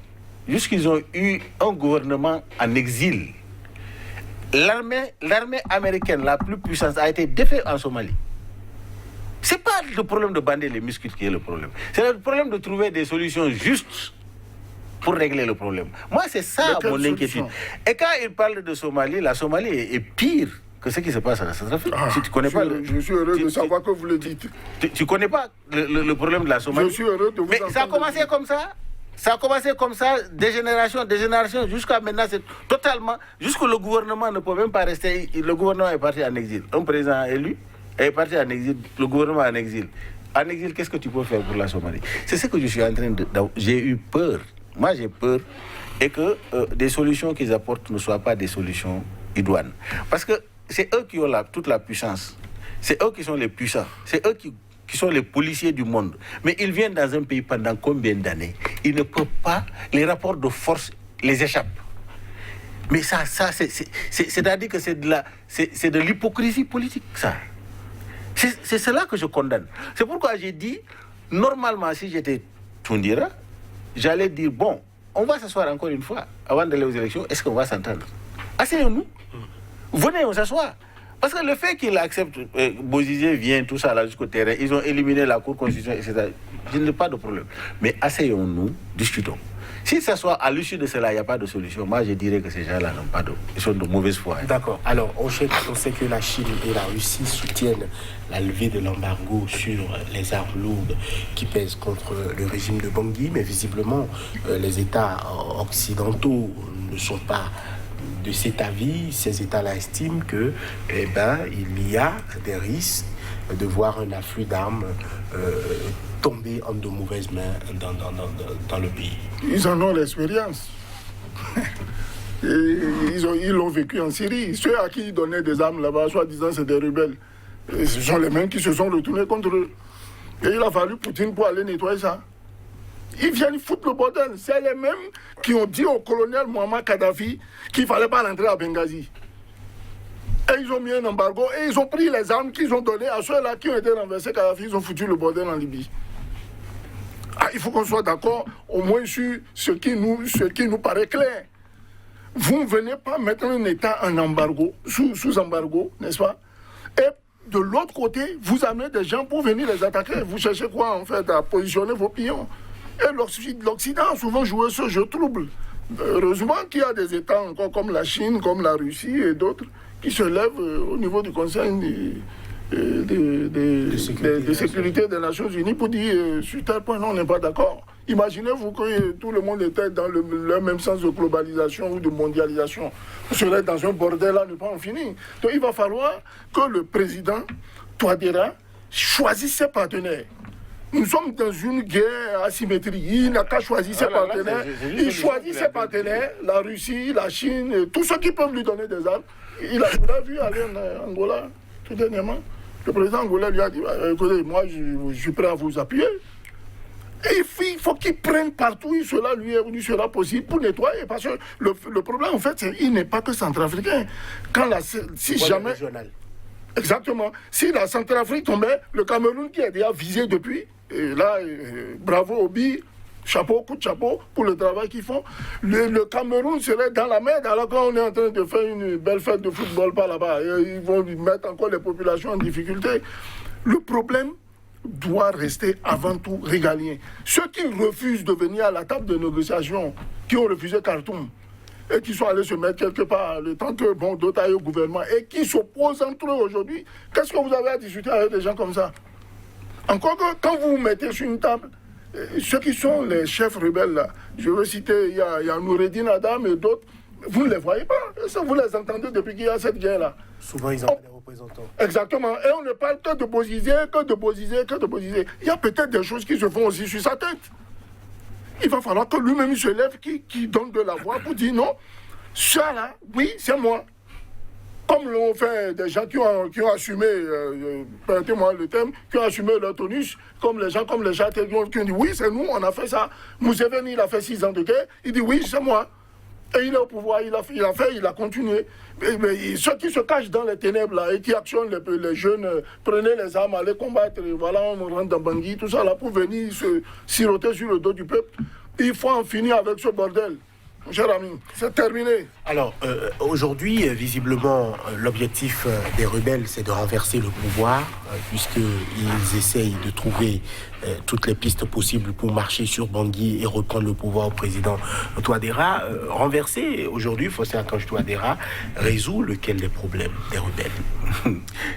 Jusqu'ils ont eu un gouvernement en exil. L'armée américaine la plus puissante a été défaite en Somalie. Ce n'est pas le problème de bander les muscles qui est le problème. C'est le problème de trouver des solutions justes pour régler le problème. Moi, c'est ça mon inquiétude. Et quand il parle de Somalie, la Somalie est pire que ce qui se passe en Centrafrique. Si tu connais pas je suis heureux de savoir que vous le dites. Tu connais pas le problème de la Somalie? Je suis heureux de vous entendre. Mais ça a commencé comme ça. Ça a commencé comme ça, des générations, jusqu'à maintenant, c'est totalement... Jusque le gouvernement ne peut même pas rester... Le gouvernement est parti en exil. Un président élu est parti en exil, le gouvernement en exil. En exil, qu'est-ce que tu peux faire pour la Somalie? C'est ce que je suis en train de... J'ai eu peur. Moi, j'ai peur. Et que des solutions qu'ils apportent ne soient pas des solutions idoines. Parce que c'est eux qui ont toute la puissance. C'est eux qui sont les puissants. C'est eux qui sont les policiers du monde. Mais ils viennent dans un pays pendant combien d'années? Ils ne peuvent pas, les rapports de force les échappent. Mais ça c'est-à-dire que c'est de l'hypocrisie politique, ça. C'est cela que je condamne. C'est pourquoi j'ai dit, normalement, si j'étais Toundira, j'allais dire, bon, on va s'asseoir encore une fois, avant d'aller aux élections, est-ce qu'on va s'entendre? Asseyons-nous. Venez, on s'assoit. Parce que le fait qu'il accepte, Bozizé vient, tout ça là jusqu'au terrain, ils ont éliminé la Cour constitutionnelle, etc. Je n'ai pas de problème. Mais asseyons-nous, discutons. Si ça soit à l'issue de cela, il n'y a pas de solution, moi je dirais que ces gens-là n'ont pas ils sont de mauvaise foi. D'accord. Alors, on sait que la Chine et la Russie soutiennent la levée de l'embargo sur les armes lourdes qui pèsent contre le régime de Bangui, mais visiblement, les États occidentaux ne sont pas de cet avis. Ces États-là estiment que, il y a des risques de voir un afflux d'armes tomber en de mauvaises mains dans le pays. Ils en ont l'expérience. Ils l'ont vécu en Syrie. Ceux à qui ils donnaient des armes là-bas, soi-disant c'est des rebelles, et ce sont les mêmes qui se sont retournés contre eux. Et il a fallu Poutine pour aller nettoyer ça. Ils viennent foutre le bordel. C'est les mêmes qui ont dit au colonel Muammar Kadhafi qu'il ne fallait pas rentrer à Benghazi. Et ils ont mis un embargo et ils ont pris les armes qu'ils ont données à ceux-là qui ont été renversés Kadhafi. Ils ont foutu le bordel en Libye. Il faut qu'on soit d'accord au moins sur ce qui nous paraît clair. Vous ne venez pas mettre un État en embargo, sous embargo, n'est-ce pas? Et de l'autre côté, vous amenez des gens pour venir les attaquer. Vous cherchez quoi en fait? À positionner vos pions. Et l'Occident a souvent joué ce jeu trouble. Heureusement qu'il y a des États encore comme la Chine, comme la Russie et d'autres qui se lèvent au niveau du Conseil de sécurité des Nations Unies pour dire sur tel point, non, on n'est pas d'accord. Imaginez-vous que tout le monde était dans le même sens de globalisation ou de mondialisation. On serait dans un bordel à ne pas en finir. Donc il va falloir que le président Touadéra choisisse ses partenaires. Nous sommes dans une guerre asymétrique. Il n'a qu'à choisir ses partenaires. Il choisit ses partenaires, la Russie, la Chine, tous ceux qui peuvent lui donner des armes. Il a vu aller en Angola tout dernièrement. Le président angolais lui a dit, écoutez, moi je suis prêt à vous appuyer. Et il faut qu'il prenne partout où cela lui sera possible pour nettoyer. Parce que le problème, en fait, c'est qu'il n'est pas que centrafricain. Si jamais... Régional. Exactement. Si la Centrafrique tombait, le Cameroun qui est déjà visé depuis, et là, bravo Obi, chapeau, coup de chapeau pour le travail qu'ils font. Le Cameroun serait dans la merde alors qu'on est en train de faire une belle fête de football par là-bas. Ils vont mettre encore les populations en difficulté. Le problème doit rester avant tout régalien. Ceux qui refusent de venir à la table de négociation, qui ont refusé Khartoum, et qui sont allés se mettre quelque part, le temps que d'autres aillent au gouvernement, et qui s'opposent entre eux aujourd'hui, qu'est-ce que vous avez à discuter avec des gens comme ça? Encore que quand vous vous mettez sur une table, ceux qui sont les chefs rebelles là, je veux citer, il y a Noureddin Adam et d'autres, vous ne les voyez pas, vous les entendez depuis qu'il y a cette guerre-là. Souvent ils ont des représentants. Exactement, et on ne parle que de Bozizé, que de Bozizé. Il y a peut-être des choses qui se font aussi sur sa tête. il va falloir que lui-même se lève, qui donne de la voix pour dire non, ça là, oui, c'est moi. Comme l'ont fait des gens qui ont assumé, permettez-moi le terme, qui ont assumé leur tonus, comme les gens qui ont dit oui, c'est nous, on a fait ça. Museveni, il a fait 6 ans de guerre, il dit oui, c'est moi. Et il est au pouvoir, il a continué. Mais ceux qui se cachent dans les ténèbres là, et qui actionnent les jeunes, prenez les armes, allez combattre, voilà, on rentre dans Bangui, tout ça là, pour venir se siroter sur le dos du peuple. Il faut en finir avec ce bordel. Mon cher ami, c'est terminé. Alors, aujourd'hui, visiblement, l'objectif des rebelles, c'est de renverser le pouvoir, puisqu'ils essayent de trouver toutes les pistes possibles pour marcher sur Bangui et reprendre le pouvoir au président Touadéra. Renverser, aujourd'hui, Faustin Archange Touadéra résout lequel des problèmes des rebelles?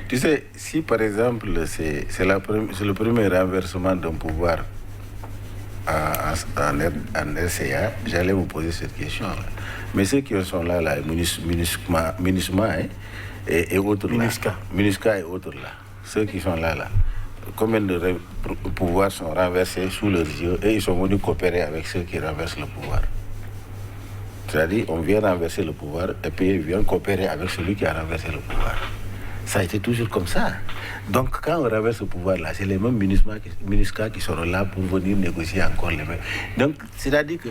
Tu sais, si par exemple, c'est le premier renversement d'un pouvoir en RCA, j'allais vous poser cette question. Là. Mais ceux qui sont là, MINUSMA et autres là, MINUSCA et autres là, ceux qui sont là, combien de pouvoirs sont renversés sous leurs yeux et ils sont venus coopérer avec ceux qui renversent le pouvoir. C'est-à-dire, on vient renverser le pouvoir et puis ils viennent coopérer avec celui qui a renversé le pouvoir. Ça a été toujours comme ça. Donc, quand on renverse le pouvoir, là, c'est les mêmes MINUSCA qui seront là pour venir négocier encore les mêmes. Donc, c'est-à-dire que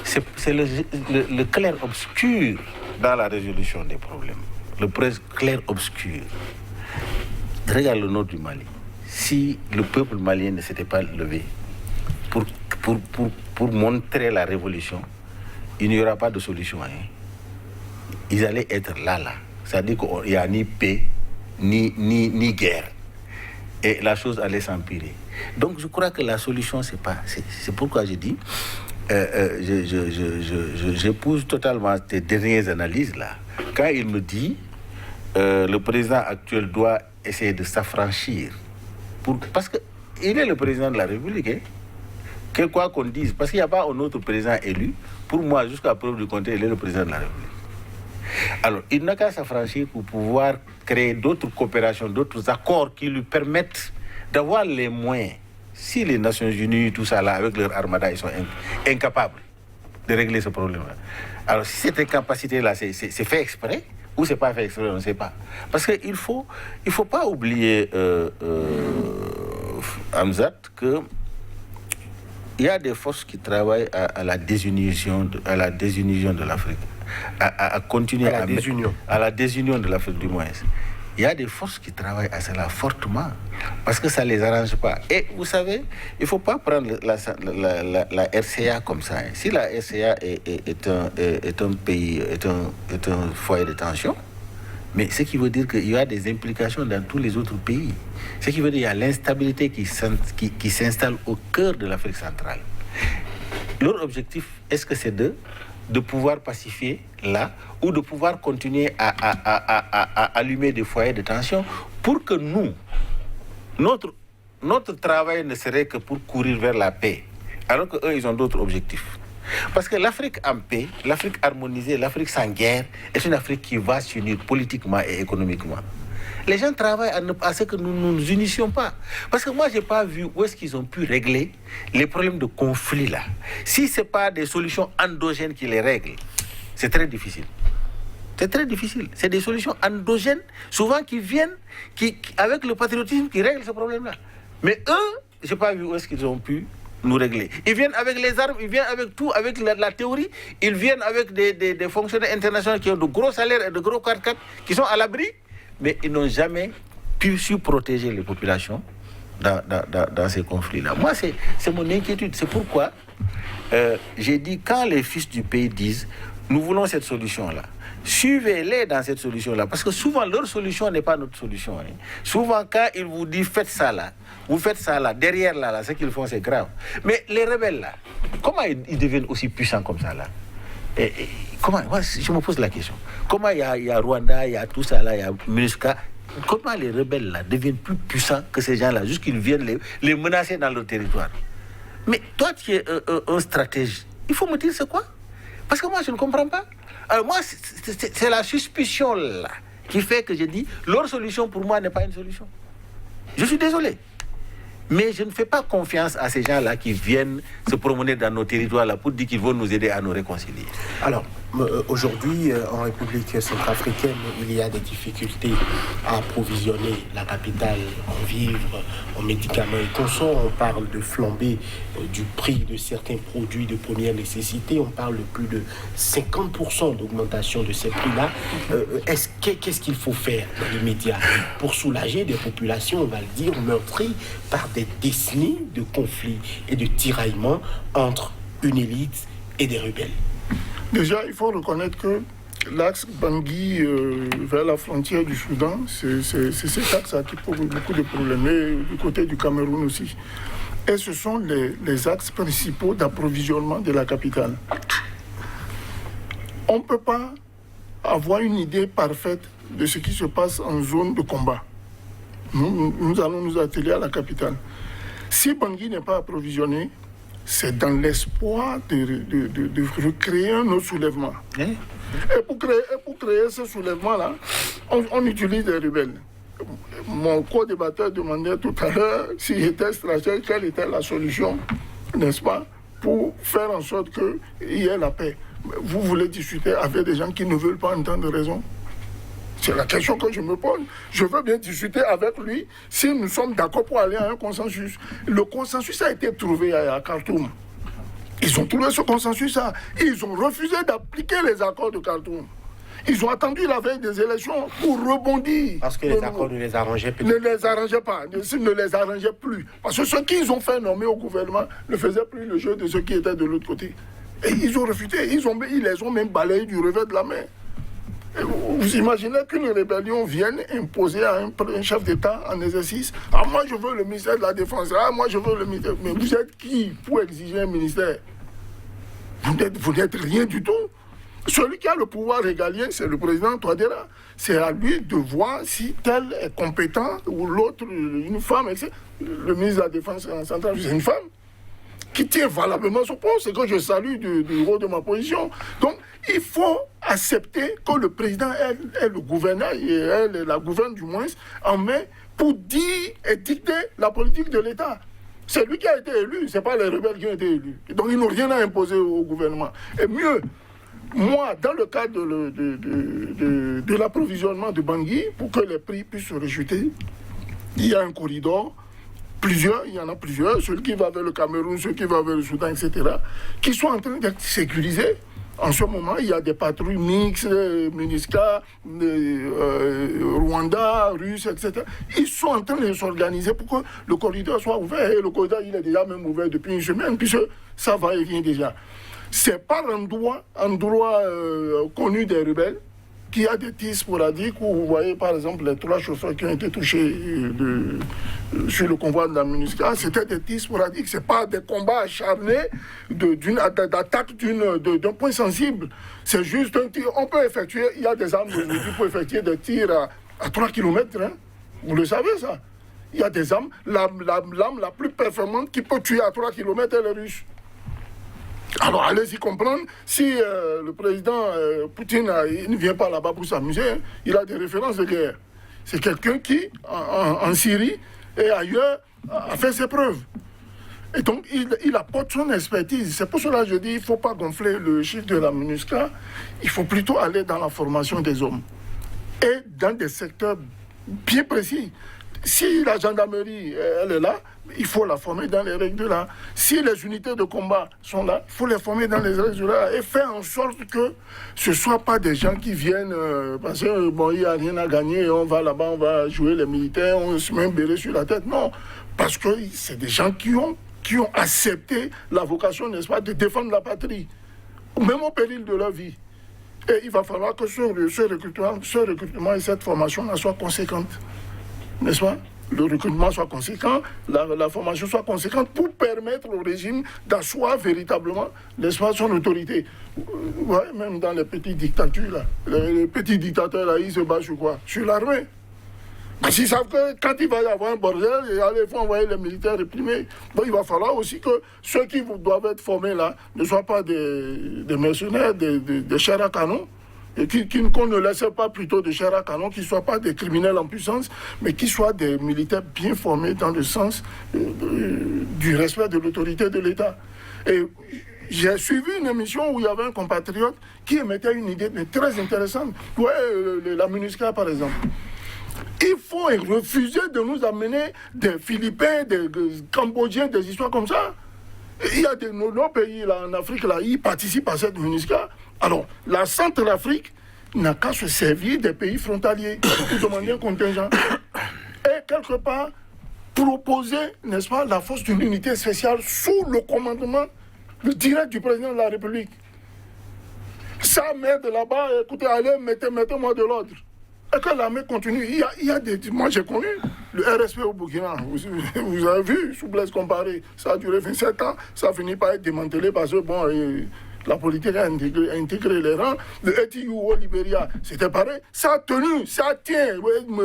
c'est le clair-obscur dans la résolution des problèmes. Le clair-obscur. Regarde le nord du Mali. Si le peuple malien ne s'était pas levé pour montrer la révolution, il n'y aura pas de solution. Ils allaient être là. C'est-à-dire qu'il n'y a ni paix, ni guerre. Et la chose allait s'empirer. Donc je crois que la solution, c'est pourquoi je dis, j'épouse totalement tes dernières analyses là. Quand il me dit, le président actuel doit essayer de s'affranchir. Parce qu'il est le président de la République. Quoi qu'on dise, parce qu'il n'y a pas un autre président élu. Pour moi, jusqu'à preuve du contraire, il est le président de la République. Alors, il n'a qu'à s'affranchir pour pouvoir créer d'autres coopérations, d'autres accords qui lui permettent d'avoir les moyens. Si les Nations Unies, tout ça là, avec leur armada, ils sont incapables de régler ce problème-là. Alors, si cette incapacité-là, c'est fait exprès, ou c'est pas fait exprès, on ne sait pas. Parce qu'il ne faut pas oublier, Hamzat, que il y a des forces qui travaillent à la désunion de l'Afrique. À continuer à la désunion de l'Afrique du moins. Il y a des forces qui travaillent à cela fortement parce que ça ne les arrange pas. Et vous savez, il ne faut pas prendre la RCA comme ça. Si la RCA est un foyer de tension, mais ce qui veut dire qu'il y a des implications dans tous les autres pays. Ce qui veut dire qu'il y a l'instabilité qui s'installe au cœur de l'Afrique centrale. Leur objectif, est-ce que c'est de pouvoir pacifier là ou de pouvoir continuer à allumer des foyers de tension pour que notre travail ne serait que pour courir vers la paix, alors qu'eux, ils ont d'autres objectifs. Parce que l'Afrique en paix, l'Afrique harmonisée, l'Afrique sans guerre est une Afrique qui va s'unir politiquement et économiquement. Les gens travaillent à ce que nous ne nous unissions pas. Parce que moi, je n'ai pas vu où est-ce qu'ils ont pu régler les problèmes de conflit là. Si ce n'est pas des solutions endogènes qui les règlent, c'est très difficile. C'est très difficile. C'est des solutions endogènes, souvent qui viennent avec le patriotisme qui règlent ce problème-là. Mais eux, je n'ai pas vu où est-ce qu'ils ont pu nous régler. Ils viennent avec les armes, ils viennent avec tout, avec la théorie. Ils viennent avec des fonctionnaires internationaux qui ont de gros salaires et de gros 4x4 qui sont à l'abri. Mais ils n'ont jamais su protéger les populations dans ces conflits-là. Moi, c'est mon inquiétude. C'est pourquoi j'ai dit, quand les fils du pays disent « nous voulons cette solution-là », suivez-les dans cette solution-là. Parce que souvent, leur solution n'est pas notre solution. Souvent, quand ils vous disent « faites ça là », vous faites ça là, derrière là, ce qu'ils font, c'est grave. Mais les rebelles là, comment ils deviennent aussi puissants comme ça là? Comment, moi, je me pose la question. Comment il y a Rwanda, il y a tout ça là, il y a MINUSCA, comment les rebelles là deviennent plus puissants que ces gens-là, juste qu'ils viennent les menacer dans leur territoire? Mais toi, tu es un stratège. Il faut me dire c'est quoi? Parce que moi, je ne comprends pas. Alors moi, c'est la suspicion là qui fait que je dis, leur solution pour moi n'est pas une solution. Je suis désolé. Mais je ne fais pas confiance à ces gens-là qui viennent se promener dans nos territoires là, pour dire qu'ils vont nous aider à nous réconcilier. Alors, aujourd'hui, en République centrafricaine, il y a des difficultés à approvisionner la capitale en vivres, en médicaments et consorts. On parle de flambée du prix de certains produits de première nécessité. On parle de plus de 50% d'augmentation de ces prix-là. Qu'est-ce qu'il faut faire dans l'immédiat pour soulager des populations, on va le dire, meurtries par des décennies de conflits et de tiraillements entre une élite et des rebelles? Déjà, il faut reconnaître que l'axe Bangui vers la frontière du Soudan, c'est cet axe qui pose beaucoup de problèmes, et du côté du Cameroun aussi. Et ce sont les axes principaux d'approvisionnement de la capitale. On ne peut pas avoir une idée parfaite de ce qui se passe en zone de combat. Nous allons nous atteler à la capitale. Si Bangui n'est pas approvisionné, c'est dans l'espoir de recréer un autre soulèvement. Et pour créer ce soulèvement-là, on utilise des rebelles. Mon co-débatteur demandait tout à l'heure s'il était stratégique, quelle était la solution, n'est-ce pas, pour faire en sorte qu'il y ait la paix. Vous voulez discuter avec des gens qui ne veulent pas entendre raison? C'est la question que je me pose. Je veux bien discuter avec lui si nous sommes d'accord pour aller à un consensus. Le consensus a été trouvé à Khartoum. Ils ont trouvé ce consensus-là. Ils ont refusé d'appliquer les accords de Khartoum. Ils ont attendu la veille des élections pour rebondir. Parce que les accords ne les arrangeaient pas. Ne les arrangeaient pas, ne les arrangeaient plus. Parce que ceux qu'ils ont fait nommer au gouvernement ne faisaient plus le jeu de ceux qui étaient de l'autre côté. Et ils ont refusé. Ils les ont même balayés du revers de la main. Vous imaginez qu'une rébellion vienne imposer à un chef d'État en exercice? Ah, moi je veux le ministère de la Défense. Ah, moi je veux le ministère. Mais vous êtes qui pour exiger un ministère? Vous n'êtes rien du tout. Celui qui a le pouvoir régalien, c'est le président Touadéra. C'est à lui de voir si tel est compétent ou l'autre, une femme, etc. Le ministre de la Défense centrale, c'est une femme qui tient valablement son poste, et que je salue du haut de ma position. Donc, il faut accepter que le président est le gouverneur, et elle la gouverne du moins, en main pour dire et dicter la politique de l'État. C'est lui qui a été élu, ce n'est pas les rebelles qui ont été élus. Donc, ils n'ont rien à imposer au gouvernement. Et mieux, moi, dans le cadre de l'approvisionnement de Bangui, pour que les prix puissent se rejeter, il y a un corridor. Il y en a plusieurs, ceux qui vont vers le Cameroun, ceux qui vont vers le Soudan, etc., qui sont en train d'être sécurisés. En ce moment, il y a des patrouilles mixtes, MINUSCA, Rwanda, Russes, etc. Ils sont en train de s'organiser pour que le corridor soit ouvert. Et le corridor, il est déjà même ouvert depuis une semaine, puisque ça va et vient déjà. C'est par endroit connu des rebelles qu'il y a des tirs sporadiques où vous voyez par exemple les 3 chauffeurs qui ont été touchés sur le convoi de la MINUSCA, c'était des tirs sporadiques, c'est pas des combats acharnés d'attaque d'un point sensible. C'est juste un tir. On peut effectuer, il y a des armes aujourd'hui pour effectuer des tirs à 3 km. Hein. Vous le savez ça. Il y a des armes, l'arme la plus performante qui peut tuer à 3 km est le russe. Alors allez-y comprendre, si le président Poutine il ne vient pas là-bas pour s'amuser, hein, il a des références de guerre. C'est quelqu'un qui, en Syrie et ailleurs, a fait ses preuves. Et donc, il apporte son expertise. C'est pour cela que je dis qu'il ne faut pas gonfler le chiffre de la MINUSCA, il faut plutôt aller dans la formation des hommes. Et dans des secteurs bien précis. Si la gendarmerie, elle est là, il faut la former dans les règles de l'art. Si les unités de combat sont là, il faut les former dans les règles de l'art et faire en sorte que ce ne soient pas des gens qui viennent parce qu'il n'y a rien à gagner et on va là-bas, on va jouer les militaires, on se met un béret sur la tête. Non, parce que c'est des gens qui ont accepté la vocation, n'est-ce pas, de défendre la patrie, même au péril de leur vie. Et il va falloir que ce recrutement et cette formation-là soient conséquentes. N'est-ce pas? Le recrutement soit conséquent, la formation soit conséquente pour permettre au régime d'asseoir véritablement, n'est-ce pas, son autorité. Ouais, même dans les petites dictatures, là, les petits dictateurs, là, ils se battent sur quoi? Sur l'armée. Parce qu'ils savent que quand il va y avoir un bordel, il faut envoyer les militaires réprimés. Donc il va falloir aussi que ceux qui doivent être formés là ne soient pas des mercenaires, des chairs à canon, et qu'on ne laisse pas plutôt de chair à canon, qu'ils ne soient pas des criminels en puissance, mais qu'ils soient des militaires bien formés dans le sens du respect de l'autorité de l'État. Et j'ai suivi une émission où il y avait un compatriote qui émettait une idée très intéressante. Ouais, la MINUSCA, par exemple. Il faut refuser de nous amener des Philippins, des Cambodgiens, des histoires comme ça. Il y a nos pays là, en Afrique, là, ils participent à cette MINUSCA. Alors, la Centrafrique n'a qu'à se servir des pays frontaliers pour demander un contingent. Et quelque part, proposer, n'est-ce pas, la force d'une unité spéciale sous le commandement direct du président de la République. Ça merde là-bas, écoutez, allez, mettez-moi de l'ordre. Et que l'armée continue. Il y a des... Moi, j'ai connu le RSP au Burkina. Vous avez vu, sous Blaise Compaoré, ça a duré 27 ans. Ça a fini par être démantelé parce que, bon, la politique a intégré les rangs. Le ETU au Libéria, c'était pareil. Ça a tenu, ça tient.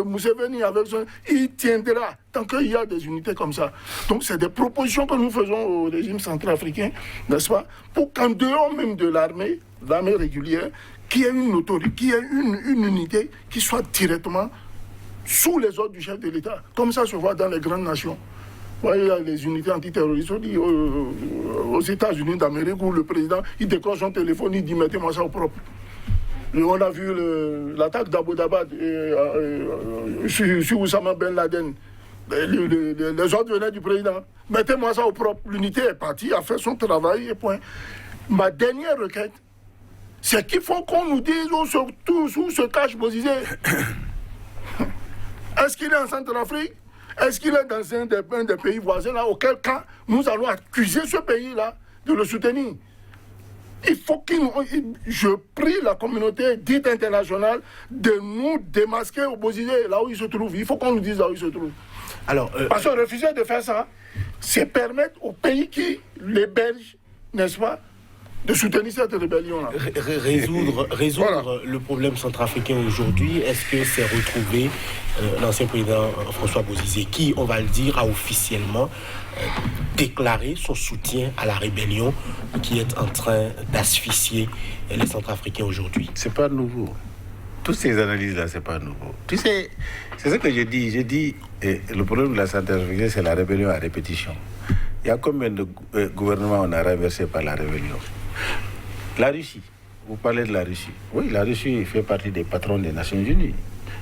Museveni, avec son... il tiendra tant qu'il y a des unités comme ça. Donc, c'est des propositions que nous faisons au régime centrafricain, n'est-ce pas, pour qu'en dehors même de l'armée régulière, qu'il y ait une autorité, qu'il y ait une unité qui soit directement sous les ordres du chef de l'État. Comme ça se voit dans les grandes nations. Vous voyez, les unités antiterroristes aux États-Unis d'Amérique où le président, il décroche son téléphone, il dit mettez-moi ça au propre. Et on a vu l'attaque d'Abbottabad sur Oussama Ben Laden. Les ordres venaient du président. Mettez-moi ça au propre. L'unité est partie, a fait son travail et point. Ma dernière requête, c'est qu'il faut qu'on nous dise où se cache Bozizé. Est-ce qu'il est en Centrafrique? Est-ce qu'il est dans un des pays voisins là? Auquel cas, nous allons accuser ce pays-là de le soutenir. Il faut je prie la communauté dite internationale de nous démasquer au Bozizé, là où il se trouve. Il faut qu'on nous dise là où il se trouve. Alors, parce que refuser de faire ça, c'est permettre aux pays qui l'hébergent, n'est-ce pas, de soutenir cette rébellion-là. Résoudre voilà. Le problème centrafricain aujourd'hui, est-ce que c'est retrouver l'ancien président François Bozizé, qui, on va le dire, a officiellement déclaré son soutien à la rébellion qui est en train d'asphyxier les Centrafricains aujourd'hui? C'est pas nouveau. Toutes ces analyses-là, c'est pas nouveau. Tu sais, c'est ce que je dis. Je dis, le problème de la Centrafrique, c'est la rébellion à répétition. Il y a combien de gouvernements on a renversé par la rébellion? La Russie, vous parlez de la Russie. Oui, la Russie fait partie des patrons des Nations Unies.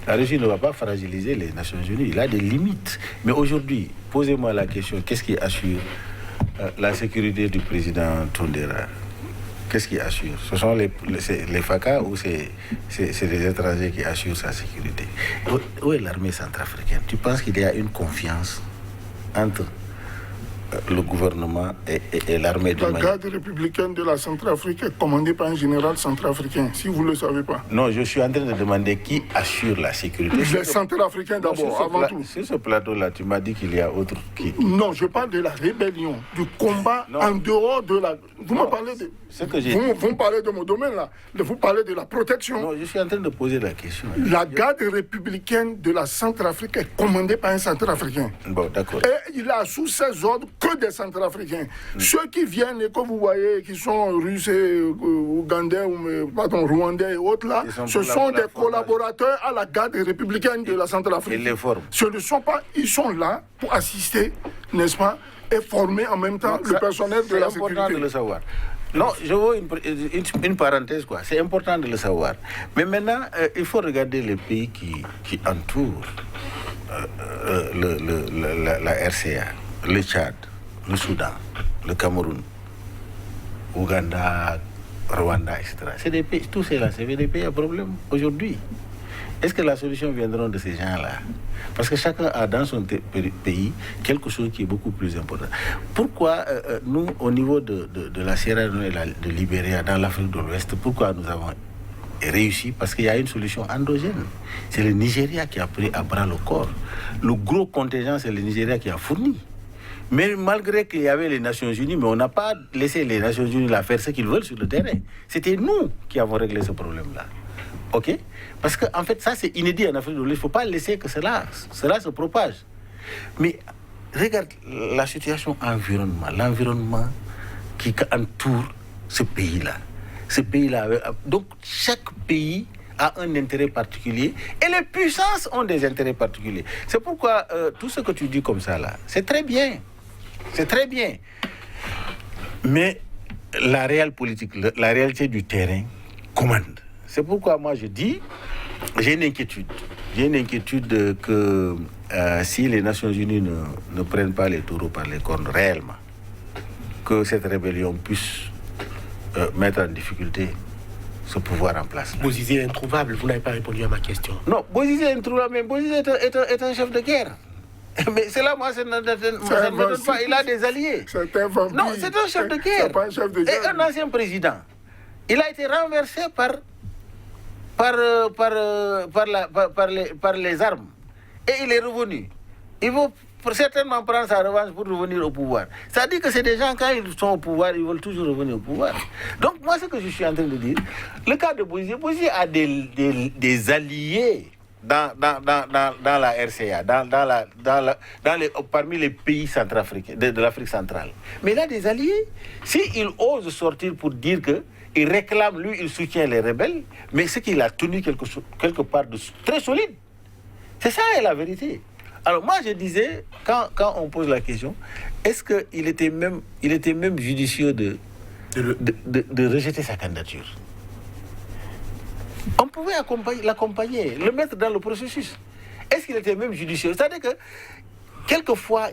La Russie ne va pas fragiliser les Nations Unies. Il a des limites. Mais aujourd'hui, posez-moi la question, qu'est-ce qui assure la sécurité du président Tondera? Qu'est-ce qui assure? Ce sont les FACA ou c'est les étrangers qui assurent sa sécurité? Où est l'armée centrafricaine? Tu penses qu'il y a une confiance entre le gouvernement et l'armée de Mali? La garde républicaine de la Centrafrique est commandée par un général centrafricain, si vous ne le savez pas. Non, je suis en train de demander qui assure la sécurité. Les Centrafricains d'abord, avant tout. Sur ce plateau-là, tu m'as dit qu'il y a autre qui... Non, je parle de la rébellion, du combat en dehors de la... Vous me parlez de... Vous me parlez de mon domaine là, vous parlez de la protection. Non, je suis en train de poser la question. La garde républicaine de la Centrafrique est commandée par un Centrafricain. Bon, d'accord. Et il a sous ses ordres que des Centrafricains. Ceux qui viennent et que vous voyez, qui sont russes, ougandais, rwandais et autres là, ce sont des collaborateurs à la garde républicaine de la Centrafrique. Ils les forment. Ce ne sont pas, ils sont là pour assister, n'est-ce pas, et former en même temps le personnel de la sécurité. C'est important de le savoir. Non, je veux une parenthèse, quoi. C'est important de le savoir. Mais maintenant, il faut regarder les pays qui entourent la RCA, le Tchad, le Soudan, le Cameroun, Ouganda, Rwanda, etc. C'est des pays, tous ces là, c'est des pays à problème aujourd'hui. Est-ce que la solution viendra de ces gens-là? Parce que chacun a dans son pays quelque chose qui est beaucoup plus important. Pourquoi nous, au niveau de la Sierra Leone et de Libéria, dans l'Afrique de l'Ouest, pourquoi nous avons réussi? Parce qu'il y a une solution endogène. C'est le Nigeria qui a pris à bras le corps. Le gros contingent, c'est le Nigeria qui a fourni. Mais malgré qu'il y avait les Nations Unies, mais on n'a pas laissé les Nations Unies faire ce qu'ils veulent sur le terrain. C'était nous qui avons réglé ce problème-là. OK? Parce qu'en fait, ça, c'est inédit en Afrique de l'Ouest. Il ne faut pas laisser que cela se propage. Mais regarde la situation environnement, l'environnement qui entoure ce pays-là. ce pays-là. Donc, chaque pays a un intérêt particulier et les puissances ont des intérêts particuliers. C'est pourquoi tout ce que tu dis comme ça, là, c'est très bien. C'est très bien. Mais la réelle politique, la réalité du terrain commande. C'est pourquoi moi je dis, j'ai une inquiétude. J'ai une inquiétude que si les Nations Unies ne prennent pas les taureaux par les cornes réellement, que cette rébellion puisse mettre en difficulté ce pouvoir en place. Bozizé est introuvable, vous n'avez pas répondu à ma question. Non, Bozizé est introuvable, mais Bozizé est un chef de guerre. Mais c'est là, moi, ça ne me donne pas. Il a des alliés. Non, c'est un chef de guerre. Pas un chef de guerre. Et un ancien président. Il a été renversé par les armes. Et il est revenu. Il va certainement prendre sa revanche pour revenir au pouvoir. Ça dit que c'est des gens, quand ils sont au pouvoir, ils veulent toujours revenir au pouvoir. Donc, moi, ce que je suis en train de dire, le cas de Bozizé a des alliés dans la RCA, parmi les pays centrafricains, de l'Afrique centrale. Mais il a des alliés. S'il ose sortir pour dire qu'il réclame, lui, il soutient les rebelles, mais c'est qu'il a tenu quelque part de très solide. C'est ça la vérité. Alors moi je disais, quand on pose la question, est-ce qu'il était même judicieux de rejeter sa candidature? On pouvait l'accompagner, le mettre dans le processus. Est-ce qu'il était même judicieux? C'est-à-dire que, quelquefois,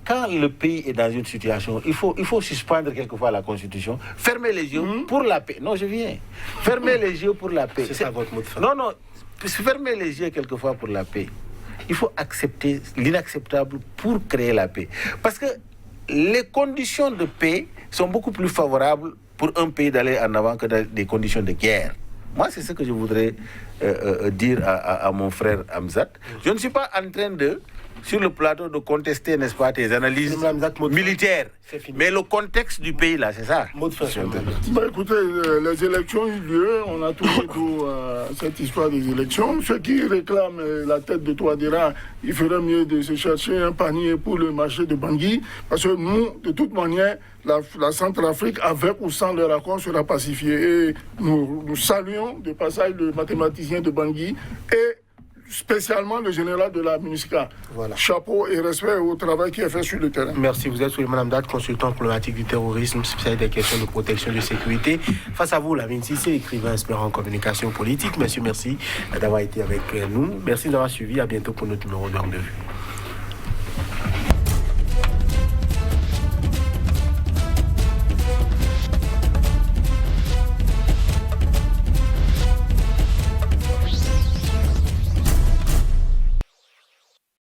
quand le pays est dans une situation, il faut suspendre quelquefois la Constitution, fermer les yeux pour la paix. Non, je viens. Fermer les yeux pour la paix. C'est ça votre mot de fin. Non, fermer les yeux quelquefois pour la paix. Il faut accepter l'inacceptable pour créer la paix. Parce que les conditions de paix sont beaucoup plus favorables pour un pays d'aller en avant que dans des conditions de guerre. Moi, c'est ce que je voudrais dire à mon frère Hamzat. Je ne suis pas en train sur le plateau, de contester, n'est-ce pas, tes analyses militaires. Mais le contexte du pays, là, c'est ça. Écoutez, les élections ont eu lieu, on a tourné cette histoire des élections. Ceux qui réclament la tête de Touadéra, il ferait mieux de se chercher un panier pour le marché de Bangui, parce que nous, de toute manière, la Centrafrique, avec ou sans leur accord, sera pacifiée. Et nous saluons de passage le mathématicien de Bangui et spécialement le général de la MINUSCA. Voilà. Chapeau et respect au travail qui est fait sur le terrain. Merci. Vous êtes Souleymane Hamzat, consultant en problématique du terrorisme, spécialiste des questions de protection de sécurité. Face à vous, Lamine Cissé, écrivain expert en communication politique. Monsieur, merci d'avoir été avec nous. Merci d'avoir suivi. À bientôt pour notre numéro de Vue.